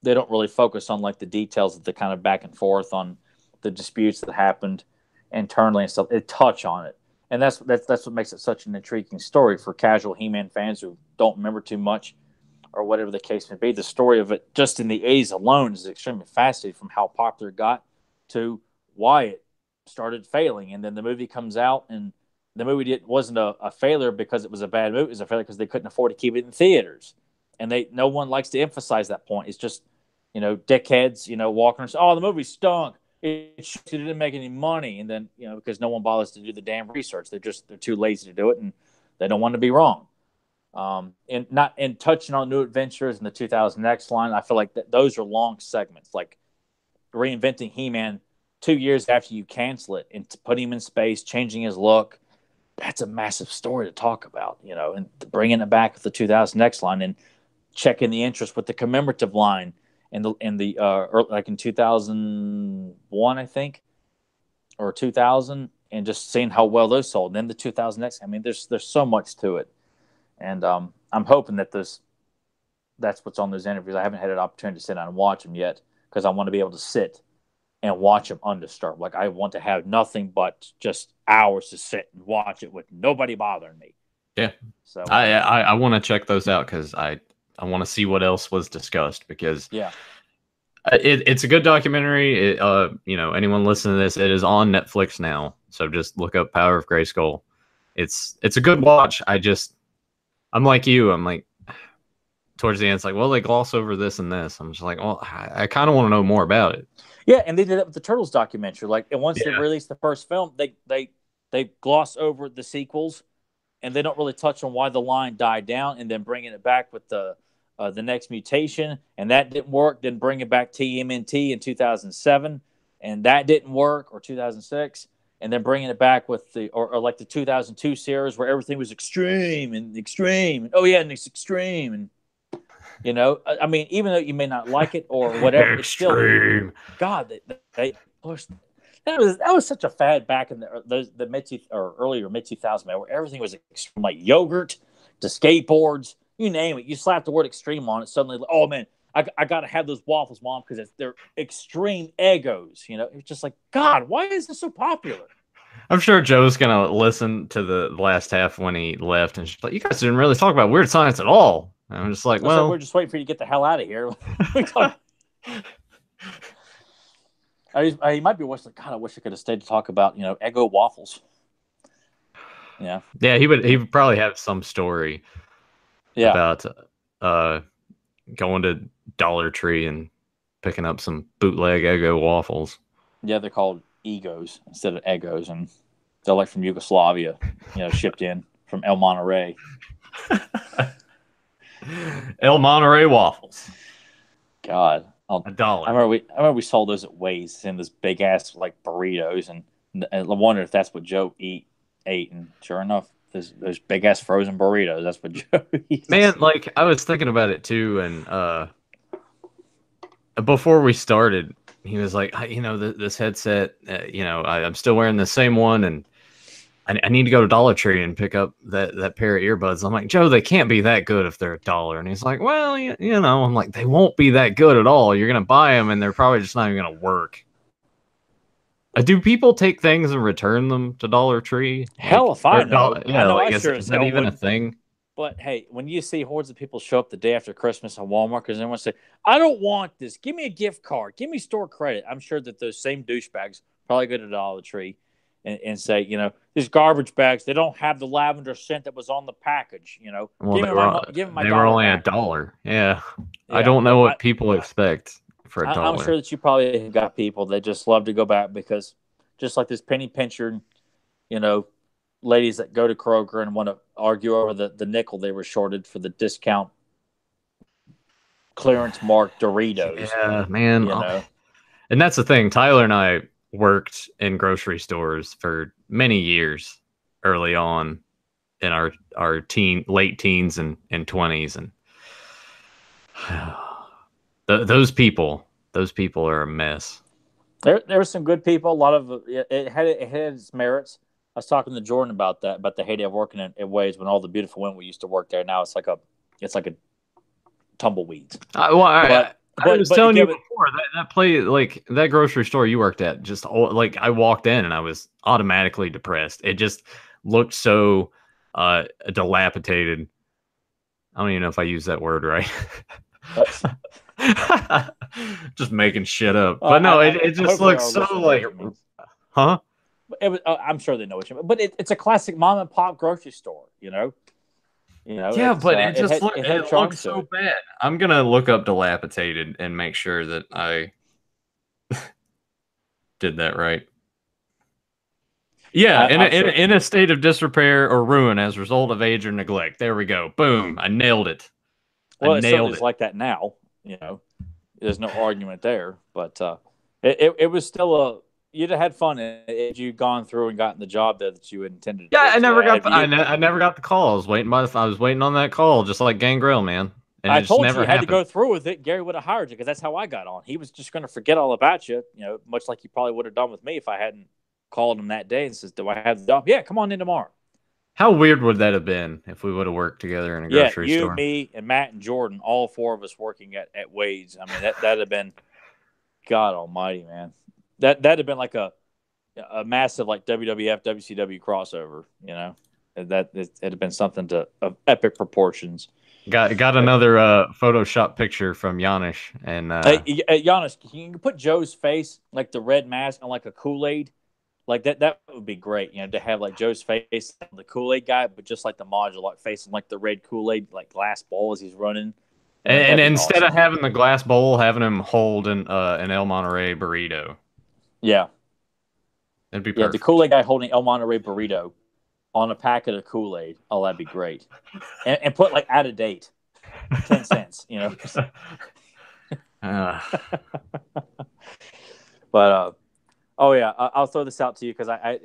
don't really focus on like the details of the kind of back and forth on the disputes that happened internally and stuff. They touch on it. And that's what makes it such an intriguing story for casual He-Man fans who don't remember too much or whatever the case may be. The story of it just in the 80s alone is extremely fascinating, from how popular it got to why it started failing. And then the movie comes out, and the movie wasn't a failure because it was a bad movie. It was a failure because they couldn't afford to keep it in theaters. And no one likes to emphasize that point. It's just, dickheads, walking and say, oh, the movie stunk. It didn't make any money, and then because no one bothers to do the damn research, they're too lazy to do it, and they don't want to be wrong. And touching on New Adventures in the 2000X line, I feel like those are long segments, like reinventing He-Man 2 years after you cancel it and putting him in space, changing his look. That's a massive story to talk about, and bringing it back with the 2000X line and checking the interest with the commemorative line. Like in 2001, I think, or 2000, and just seeing how well those sold. And then the 2000X, I mean, there's so much to it, and I'm hoping that that's what's on those interviews. I haven't had an opportunity to sit down and watch them yet because I want to be able to sit and watch them undisturbed. Like, I want to have nothing but just hours to sit and watch it with nobody bothering me. Yeah, so I want to check those out because I want to see what else was discussed, because it's a good documentary. Anyone listening to this, it is on Netflix now, so just look up Power of Grayskull. It's a good watch. I'm like you. I'm like, towards the end, it's like, well, they gloss over this and this. I'm just like, well, I kind of want to know more about it. Yeah, and they did that with the Turtles documentary. Like, and once they released the first film, they gloss over the sequels, and they don't really touch on why the line died down, and then bringing it back with the next mutation, and that didn't work. Then bring it back TMNT in 2007, and that didn't work, or 2006, and then bringing it back with or like the 2002 series where everything was extreme, and oh yeah, and it's extreme, and I mean, even though you may not like it or whatever, it's still, God, they pushed. That was such a fad back in the mid or earlier mid 2000s, man, where everything was extreme, like yogurt to skateboards, you name it. You slap the word extreme on it, suddenly, oh man, I got to have those waffles, mom, because they're extreme egos. It's just like, God, why is this so popular? I'm sure Joe's gonna listen to the last half when he left, and she's like, "You guys didn't really talk about weird science at all." And I'm just like, "Well, we're just waiting for you to get the hell out of here." He might be wishing, God, I wish I could have stayed to talk about, Eggo waffles. Yeah. Yeah, he would probably have some story about going to Dollar Tree and picking up some bootleg Eggo waffles. Yeah, they're called Egos instead of Eggos, and they're like from Yugoslavia, shipped in from El Monterey. El Monterey waffles. God. $1. I remember we sold those at Wade's in this big ass like burritos, and I wonder if that's what Joe ate, and sure enough, those big ass frozen burritos. That's what Joe eats. Man, like I was thinking about it too, and before we started, he was like, this headset, I'm still wearing the same one, and I need to go to Dollar Tree and pick up that pair of earbuds. I'm like, Joe, they can't be that good if they're $1. And he's like, well, I'm like, they won't be that good at all. You're going to buy them and they're probably just not even going to work. Do people take things and return them to Dollar Tree? Hell, if I know. Yeah, like, is that even a thing? But hey, when you see hordes of people show up the day after Christmas at Walmart because everyone say, I don't want this. Give me a gift card. Give me store credit. I'm sure that those same douchebags probably go to Dollar Tree and say, these garbage bags, they don't have the lavender scent that was on the package, Well, give me my they were only back. $1. Yeah. I don't know what people expect for $1. I'm sure that you probably have got people that just love to go back because just like this penny pincher, ladies that go to Kroger and want to argue over the nickel they were shorted for the discount clearance mark Doritos. Yeah, man. And that's the thing. Tyler and I worked in grocery stores for many years early on in our late teens and 20s, and those people are a mess. There were some good people. A lot of it had its merits. I was talking to Jordan about that, about the heyday of working at Wade's when all the beautiful women we used to work there. Now it's like a tumbleweeds. I was telling you before that play, like that grocery store you worked at, just like I walked in and I was automatically depressed. It just looked so dilapidated. I don't even know if I use that word right. Just making shit up. But no, it just looks so like, huh? I'm sure they know what you mean. But it's a classic mom and pop grocery store, Yeah, but it just looks so bad. I'm gonna look up dilapidated and make sure that I did that right. Yeah, in a state of disrepair or ruin as a result of age or neglect. There we go. Boom! I nailed it. Well, it's like that now. There's no argument there. But it was still you'd have had fun if you'd gone through and gotten the job there that you had intended. Yeah, I never got the call. I was waiting on that call, just like Gangrel, man. And I told you had to go through with it. Gary would have hired you because that's how I got on. He was just going to forget all about you, much like he probably would have done with me if I hadn't called him that day and says, "Do I have the job?" Yeah, come on in tomorrow. How weird would that have been if we would have worked together in a grocery store? Yeah, me, and Matt and Jordan, all four of us working at Wade's. I mean, that'd have been, God Almighty, man. That'd have been like a massive like WWF WCW crossover. It'd have been something of epic proportions. Got another Photoshop picture from Giannis and Giannis, can you put Joe's face like the red mask on like a Kool-Aid? Like that would be great, to have like Joe's face, the Kool-Aid guy, but just like the modular facing like the red Kool-Aid, like glass bowl as he's running. And instead of having the glass bowl, having him hold an El Monterey burrito. Yeah. That'd be perfect. The Kool-Aid guy holding El Monterey burrito on a packet of Kool-Aid. Oh, that'd be great. And put like out of date. 10 cents, But I'll throw this out to you because I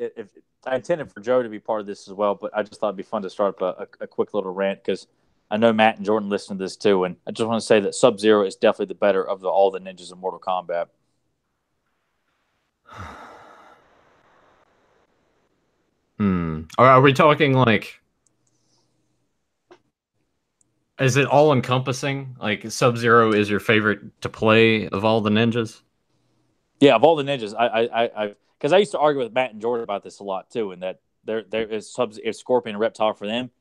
intended for Joe to be part of this as well, but I just thought it'd be fun to start up a quick little rant because I know Matt and Jordan listen to this too, and I just want to say that Sub-Zero is definitely the better of all the ninjas in Mortal Kombat. Are we talking like? Is it all encompassing? Like Sub-Zero is your favorite to play of all the ninjas? Yeah, of all the ninjas, because I used to argue with Matt and Jordan about this a lot too, and that there is Scorpion and Reptile for them.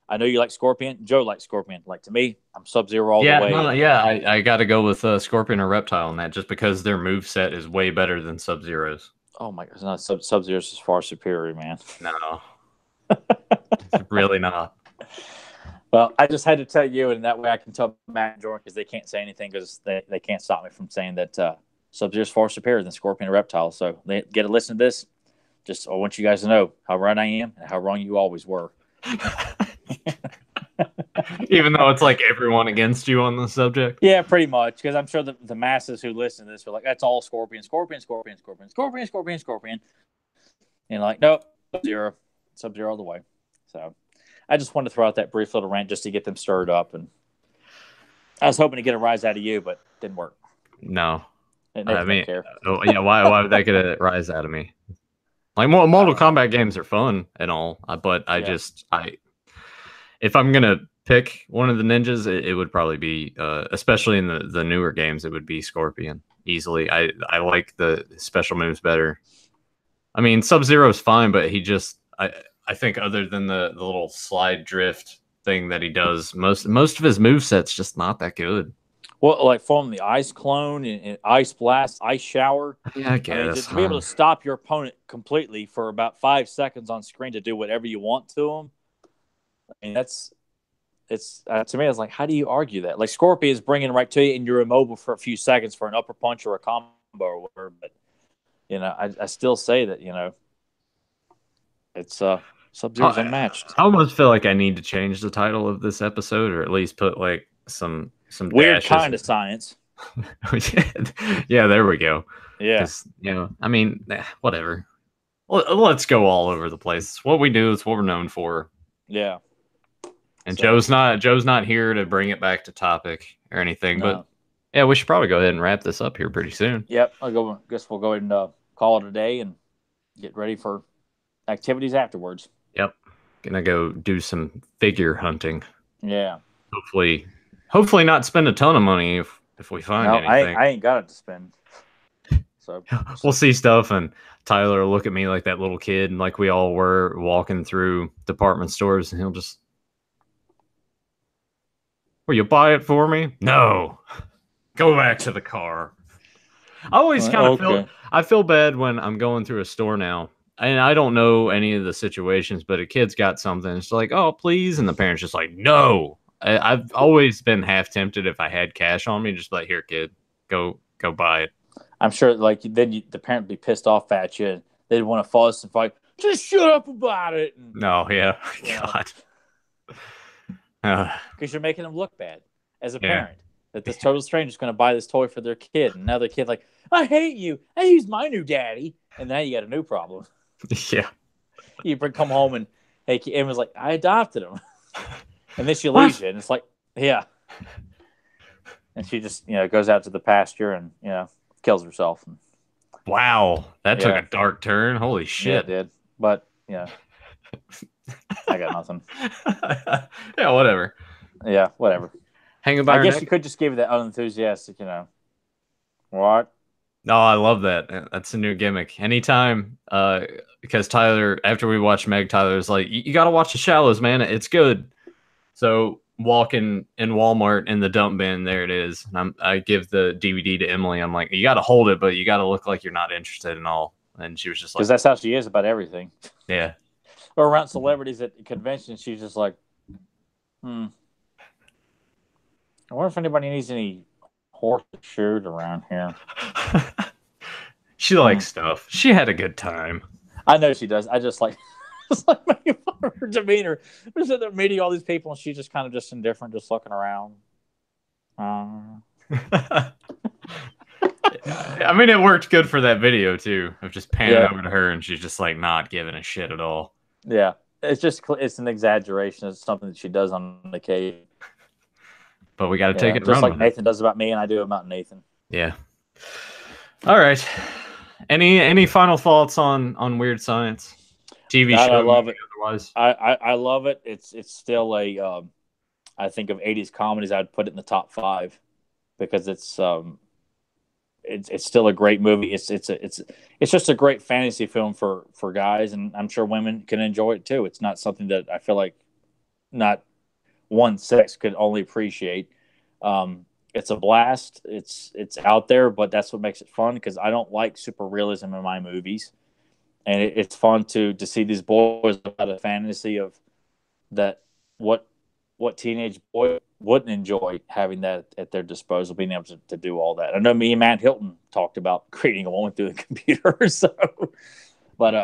I know you like Scorpion. Joe likes Scorpion. Like to me, I'm Sub-Zero all the way. I got to go with Scorpion or Reptile on that, just because their move set is way better than Sub-Zero's. Oh my God, no, Sub-Zero's is far superior, man. No, it's really not. Well, I just had to tell you, and that way I can tell Matt and Jordan, because they can't say anything, because they can't stop me from saying that Sub-Zero is far superior than Scorpion and Reptile. So they get to listen to this. Just I want you guys to know how right I am and how wrong you always were. Even though it's like everyone against you on the subject. Yeah, pretty much. Because I'm sure the masses who listen to this are like, that's all Scorpion, Scorpion, Scorpion, Scorpion, Scorpion, Scorpion, Scorpion. And like, nope, Sub-Zero all the way. So I just wanted to throw out that brief little rant just to get them stirred up. And I was hoping to get a rise out of you, but it didn't work. No. I mean, yeah, why would that get a rise out of me? Like, Mortal Kombat games are fun and all, but if I'm gonna pick one of the ninjas, it would probably be, especially in the newer games, it would be Scorpion easily. I like the special moves better. I mean, Sub-Zero's fine, but I think other than the little slide drift thing that he does, most of his moveset's just not that good. Well, like from the Ice Clone and Ice Blast, Ice Shower. Yeah, I guess. Just to be able to stop your opponent completely for about 5 seconds on screen to do whatever you want to them. I mean, it's to me, it's like, how do you argue that? Like, Scorpion is bringing right to you, and you're immobile for a few seconds for an upper punch or a combo or whatever. But, I still say that, it's Sub-Zero's unmatched. I almost feel like I need to change the title of this episode, or at least put like some weird dashes. kind of science. Yeah, there we go. Yeah. I mean, whatever. Let's go all over the place. It's what we do. It's what we're known for. Yeah. And Joe's not here to bring it back to topic or anything, but yeah, we should probably go ahead and wrap this up here pretty soon. Yep. Guess we'll go ahead and call it a day and get ready for activities afterwards. Yep. Gonna go do some figure hunting. Yeah. Hopefully not spend a ton of money if we find anything. I ain't got it to spend. So we'll see stuff, and Tyler will look at me like that little kid, and like we all were walking through department stores, and he'll just, will you buy it for me? No. Go back to the car. I always kind of feel bad when I'm going through a store now, and I don't know any of the situations, but a kid's got something. It's like, oh, please. And the parent's just like, no. I've always been half tempted if I had cash on me, just like, here, kid, go buy it. I'm sure, like, then the parent would be pissed off at you, and they'd want to fuss and fight. Just shut up about it. And, no, yeah, God. Because you're making them look bad as a parent. That this total stranger is going to buy this toy for their kid, and now their kid's like, I hate you. I use my new daddy, and now you got a new problem. Yeah. You come home and Emma's like, I adopted him, and then she leaves you, and it's like, yeah. And she just goes out to the pasture and kills herself. Wow, that took a dark turn. Holy shit! Yeah, it did. But I got nothing. Yeah, whatever. Yeah, whatever. Hanging by. I guess you could just give it that unenthusiastic, What? No, I love that. That's a new gimmick. Anytime, because Tyler, after we watched Meg, Tyler's like, you got to watch The Shallows, man. It's good. So walking in Walmart in the dump bin, there it is. And I give the DVD to Emily. I'm like, you got to hold it, but you got to look like you're not interested in all. And she was just like, because that's how she is about everything. Yeah. Or around celebrities at conventions, she's just like, I wonder if anybody needs any horse shoes around here. She likes stuff. She had a good time. I know she does. I just like, making fun of her demeanor. We're sitting there meeting all these people, and she's just kind of just indifferent, just looking around. I mean, it worked good for that video too, of just panning over to her, and she's just like not giving a shit at all. Yeah, it's an exaggeration. It's something that she does on occasion. But we got to take it just like Nathan does about me, and I do about Nathan. Yeah. All right. Any final thoughts on Weird Science? TV God, show. I love it. Otherwise, I love it. It's still a I think of 80s comedies, I'd put it in the top 5 because it's still a great movie. It's just a great fantasy film for guys, and I'm sure women can enjoy it too. It's not something that I feel like not one sex could only appreciate. It's a blast. It's out there, but that's what makes it fun because I don't like super realism in my movies, and it's fun to see these boys about a fantasy of that what teenage boy wouldn't enjoy having that at their disposal, being able to do all that. I know me and Matt Hilton talked about creating a woman through the computer, but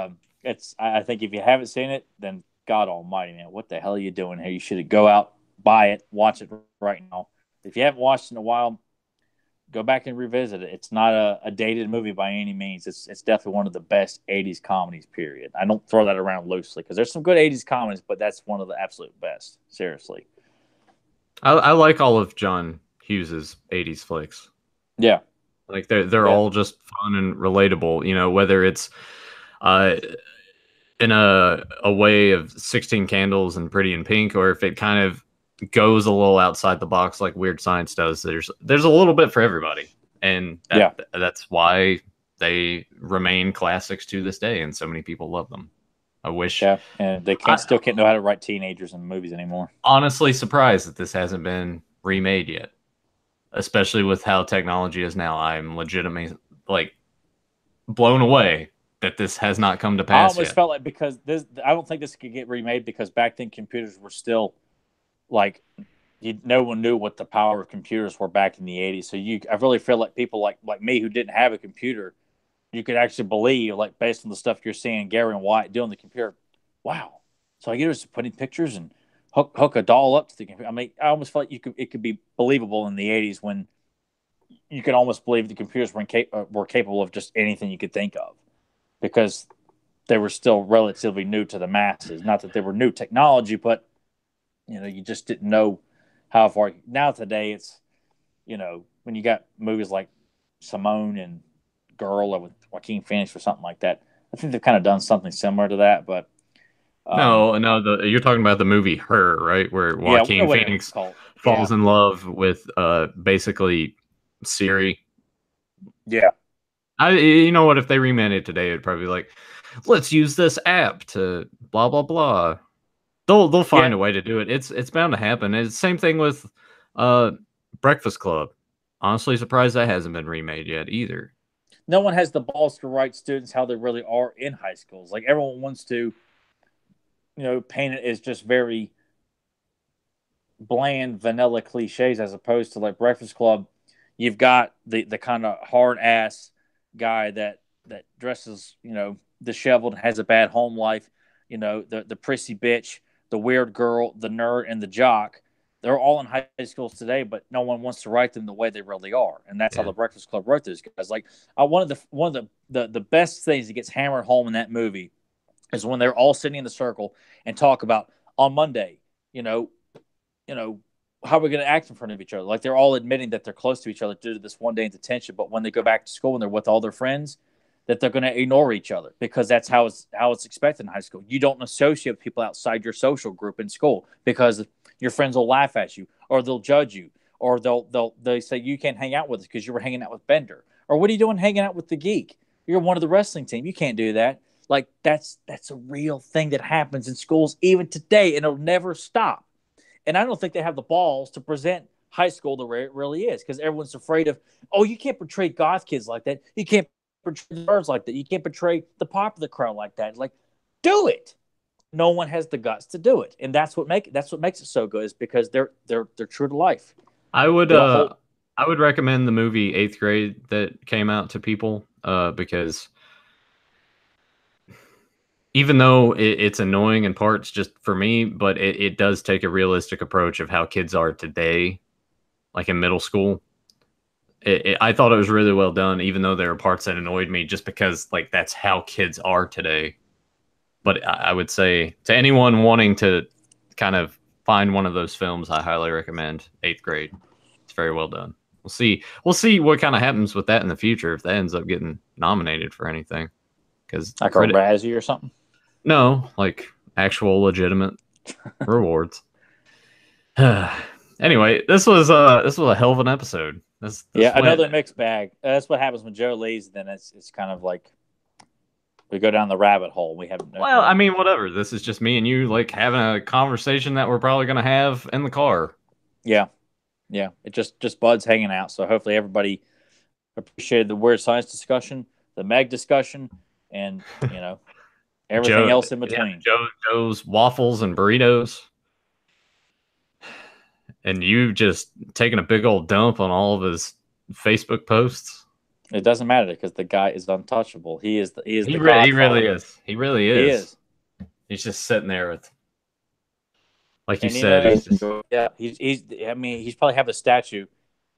I think if you haven't seen it, then God Almighty, man, what the hell are you doing here? You should go out, buy it, watch it right now. If you haven't watched it in a while, go back and revisit it. It's not a dated movie by any means. It's definitely one of the best 80s comedies, period. I don't throw that around loosely because there's some good 80s comedies, but that's one of the absolute best. Seriously. I like all of John Hughes's 80s flicks. Yeah. Like they're all just fun and relatable, you know, whether it's in a way of 16 Candles and Pretty in Pink, or if it kind of goes a little outside the box like Weird Science does. There's a little bit for everybody, and that's why they remain classics to this day, and so many people love them. I wish, and they still can't know how to write teenagers in movies anymore. Honestly, surprised that this hasn't been remade yet, especially with how technology is now. I'm legitimately like blown away that this has not come to pass. I almost felt like because I don't think this could get remade because back then computers were still like no one knew what the power of computers were back in the 80s. So I really feel like people like me who didn't have a computer, you could actually believe, like based on the stuff you're seeing Gary and Wyatt doing the computer, wow. So I get to put in pictures and hook a doll up to the computer. I mean, I almost felt like it could be believable in the 80s when you could almost believe the computers were capable of just anything you could think of because they were still relatively new to the masses. Not that they were new technology, but you just didn't know how far. Now today, it's when you got movies like Simone and Girl or with Joaquin Phoenix or something like that. I think they've kind of done something similar to that, but no, you're talking about the movie Her, right? Where Joaquin Phoenix falls in love with basically Siri. Yeah. You know what? If they remade it today, it'd probably be like, let's use this app to blah blah blah. They'll find a way to do it. It's bound to happen. It's the same thing with Breakfast Club. Honestly, surprised that hasn't been remade yet either. No one has the balls to write students how they really are in high schools. Like everyone wants to, paint it as just very bland, vanilla cliches as opposed to like Breakfast Club. You've got the kind of hard ass guy that dresses, disheveled, has a bad home life, the prissy bitch, the weird girl, the nerd, and the jock. They're all in high schools today, but no one wants to write them the way they really are, and that's how the Breakfast Club wrote those guys. Like one of the best things that gets hammered home in that movie is when they're all sitting in the circle and talk about on Monday, how are we going to act in front of each other? Like they're all admitting that they're close to each other due to this one day in detention, but when they go back to school and they're with all their friends, that they're going to ignore each other because that's how it's expected in high school. You don't associate with people outside your social group in school because your friends will laugh at you or they'll judge you or they say you can't hang out with us because you were hanging out with Bender. Or what are you doing hanging out with the geek? You're one of the wrestling team. You can't do that. Like that's a real thing that happens in schools even today, and it'll never stop. And I don't think they have the balls to present high school the way it really is because everyone's afraid of, you can't portray goth kids like that. You can't portray the nerds like that. You can't portray the popular crowd like that. Like, do it. No one has the guts to do it, and that's what makes it so good is because they're true to life. I would recommend the movie 8th Grade that came out to people because even though it's annoying in parts just for me, but it does take a realistic approach of how kids are today, like in middle school. I thought it was really well done, even though there were parts that annoyed me just because like that's how kids are today. But I would say to anyone wanting to kind of find one of those films, I highly recommend 8th Grade. It's very well done. We'll see what kind of happens with that in the future if that ends up getting nominated for anything. Because like a Razzie or something. No, like actual legitimate rewards. Anyway, this was a hell of an episode. This Yeah, went, another mixed bag. That's what happens when Joe leaves. Then it's kind of like we go down the rabbit hole. We have well, I mean, whatever. This is just me and you like having a conversation that we're probably gonna have in the car. Yeah. It just buds hanging out. So hopefully everybody appreciated the weird science discussion, the Meg discussion, and everything else in between. Joe's waffles and burritos, and you just taking a big old dump on all of his Facebook posts. It doesn't matter because the guy is untouchable. He really is. He really is. He is. He's just sitting there with, like you And said. He's probably have a statue,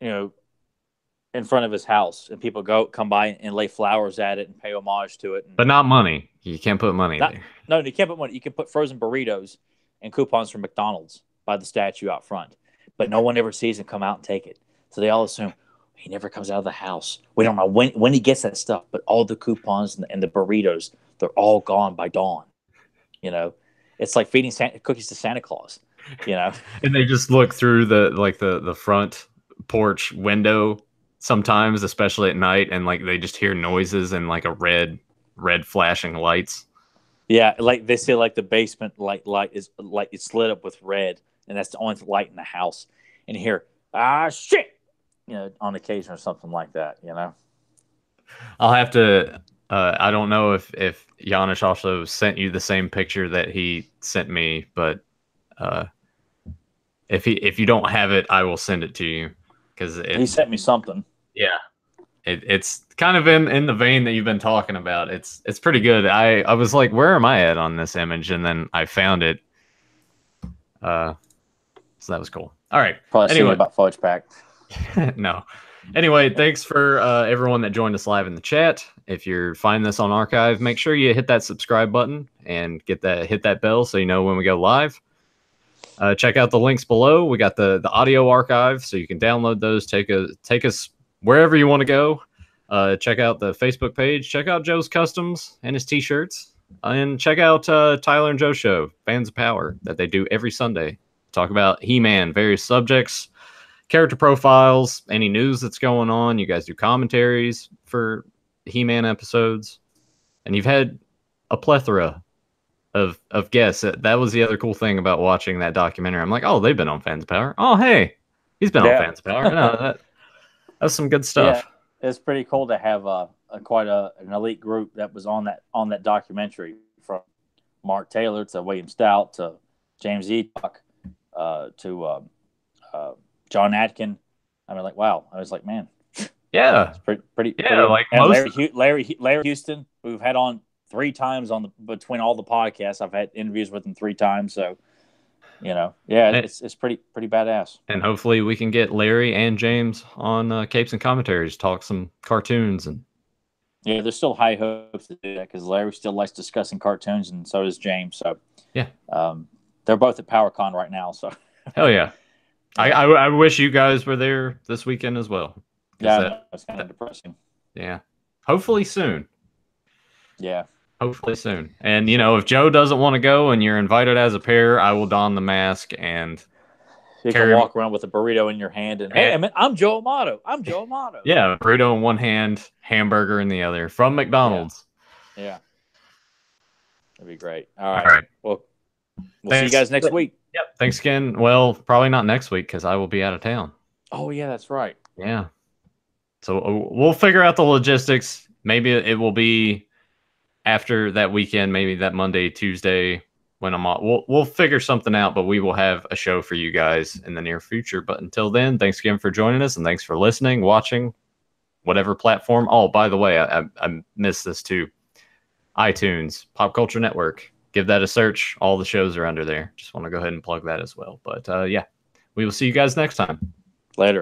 in front of his house, and people come by and lay flowers at it and pay homage to it. But not money. You can't put money there. No, you can't put money. You can put frozen burritos and coupons from McDonald's by the statue out front. But no one ever sees him come out and take it. So they all assume he never comes out of the house. We don't know when he gets that stuff, but all the coupons and the burritos, they're all gone by dawn. It's like feeding cookies to Santa Claus. And they just look through the front porch window sometimes, especially at night, and like they just hear noises and like a red flashing lights. Yeah, like they say, like the basement light is like it's lit up with red, and that's the only light in the house. And you hear shit, on occasion or something like that. I'll have to. I don't know if Janusz also sent you the same picture that he sent me, but if you don't have it, I will send it to you because he sent me something. Yeah, it's kind of in the vein that you've been talking about. It's pretty good. I was like, where am I at on this image? And then I found it. So that was cool. All right. Probably anyway about Fudge Pack. No. Anyway, thanks for everyone that joined us live in the chat. If you're finding this on archive, make sure you hit that subscribe button and hit that bell so you know when we go live. Check out the links below. We got the audio archive, so you can download those. Take us wherever you want to go. Check out the Facebook page. Check out Joe's Customs and his T-shirts. And check out Tyler and Joe Show, Fans of Power, that they do every Sunday. Talk about He-Man, various subjects, character profiles, any news that's going on. You guys do commentaries for He-Man episodes. And you've had a plethora of guests. That was the other cool thing about watching that documentary. I'm like, oh, they've been on Fans of Power. Oh, hey, he's been on Fans of Power. No, that's some good stuff. Yeah, it's pretty cool to have quite an elite group that was on that documentary, from Mark Taylor to William Stout to James Epoch to John Atkin. I mean, like, wow. I was like, man. Yeah. It's pretty. Like Larry Houston, we've had on 3 times between all the podcasts. I've had interviews with him 3 times. So, it's pretty badass. And hopefully we can get Larry and James on Capes and Commentaries, talk some cartoons. And yeah, there's still high hopes to do that because Larry still likes discussing cartoons, and so does James. So yeah, they're both at PowerCon right now. So hell yeah. I wish you guys were there this weekend as well. Yeah, it's kind of depressing. Yeah. Hopefully soon. Yeah. Hopefully soon. And, if Joe doesn't want to go and you're invited as a pair, I will don the mask and you can walk around with a burrito in your hand and, hey, I'm Joe Amato. Yeah, burrito in one hand, hamburger in the other from McDonald's. Yeah. That'd be great. All right. Well, we'll see you guys next week. Yep. Thanks again. Well, probably not next week because I will be out of town. Oh, yeah, that's right. Yeah. So we'll figure out the logistics. Maybe it will be after that weekend, maybe that Monday, Tuesday when I'm off. We'll figure something out, but we will have a show for you guys in the near future. But until then, thanks again for joining us, and thanks for listening, watching, whatever platform. Oh, by the way, I missed this too. iTunes, Pop Culture Network. Give that a search. All the shows are under there. Just want to go ahead and plug that as well. But yeah, we will see you guys next time. Later.